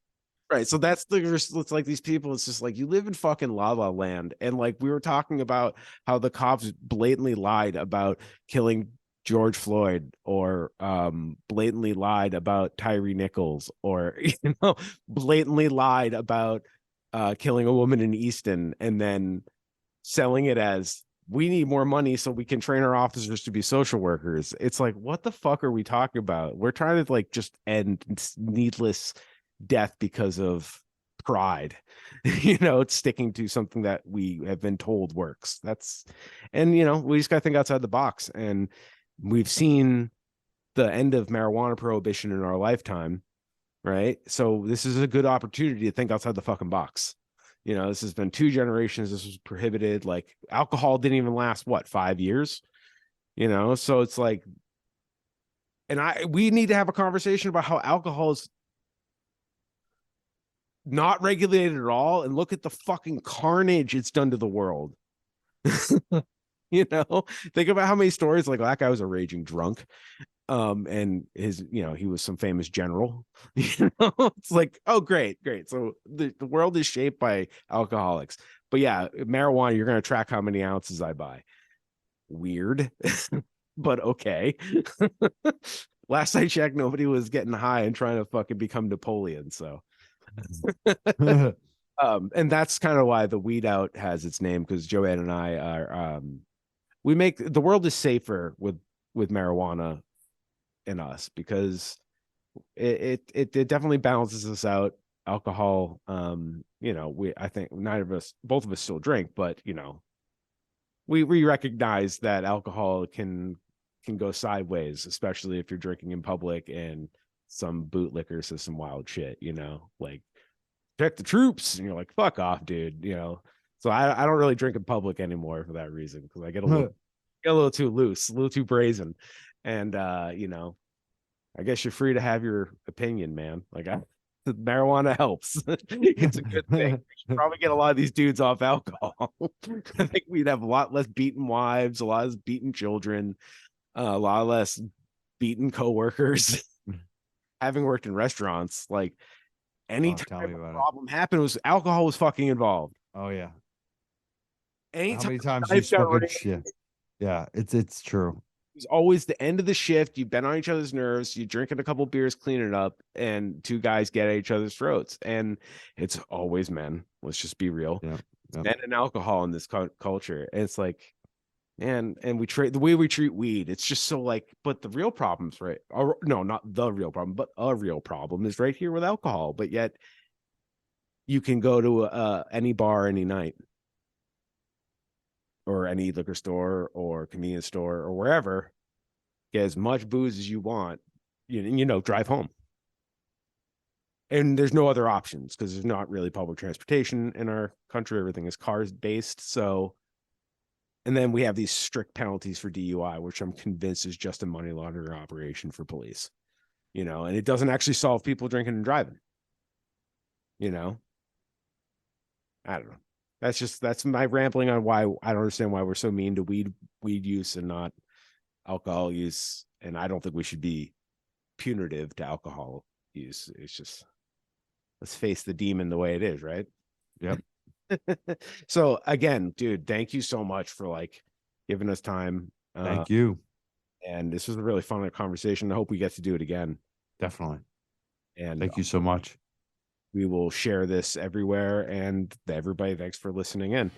Right. So it's like these people, it's just like you live in fucking La La Land. And like we were talking about how the cops blatantly lied about killing George Floyd, or blatantly lied about Tyree Nichols, or blatantly lied about killing a woman in Easton, and then selling it as, we need more money so we can train our officers to be social workers. It's like, what the fuck are we talking about? We're trying to like just end needless death because of pride. It's sticking to something that we have been told works. And we just got to think outside the box. And we've seen the end of marijuana prohibition in our lifetime, right? So this is a good opportunity to think outside the fucking box. This has been 2 generations. This was prohibited. Like alcohol didn't even last 5 years. So it's like, and we need to have a conversation about how alcohol is not regulated at all, and look at the fucking carnage it's done to the world. Think about how many stories like that guy was a raging drunk, and his he was some famous general. It's like, oh great, so the world is shaped by alcoholics. But yeah, marijuana, you're going to track how many ounces I buy. Weird. But okay. Last I checked, nobody was getting high and trying to fucking become Napoleon. So and that's kind of why the Weed Out has its name, because Joanne and I are we make the world is safer with marijuana in us, because it definitely balances us out. Alcohol, I think both of us still drink, but we recognize that alcohol can go sideways, especially if you're drinking in public and some bootlicker says some wild shit, like check the troops, and you're like, fuck off, dude. So I don't really drink in public anymore for that reason, because I get a little too loose, a little too brazen. And I guess you're free to have your opinion, man. Like, marijuana helps. It's a good thing. We should probably get a lot of these dudes off alcohol. I think we'd have a lot less beaten wives, a lot less beaten children, a lot less beaten coworkers. Having worked in restaurants, like anytime tell me a about it. problem happened, was alcohol was fucking involved. Oh yeah. How Anytime many times a you knife got fucking raised, shit? Yeah, it's true. it's always the end of the shift. You've been on each other's nerves. You're drinking a couple beers, cleaning up, and two guys get at each other's throats. And it's always men. Let's just be real. Yeah. Yep. Men and alcohol in this culture. And it's like, and we treat the way we treat weed. It's just so like, but the real problems, right? Or no, not the real problem, but a real problem is right here with alcohol. But yet, you can go to any bar any night, or any liquor store or convenience store or wherever, get as much booze as you want, drive home. And there's no other options because there's not really public transportation in our country. Everything is cars based. So, and then we have these strict penalties for DUI, which I'm convinced is just a money laundering operation for police, and it doesn't actually solve people drinking and driving. I don't know. That's my rambling on why I don't understand why we're so mean to weed use and not alcohol use. And I don't think we should be punitive to alcohol use. It's just, let's face the demon the way it is, right? Yep. So again, dude, thank you so much for like giving us time. Thank you. And this was a really fun conversation. I hope we get to do it again. Definitely. And thank you so much. We will share this everywhere. And everybody, thanks for listening in.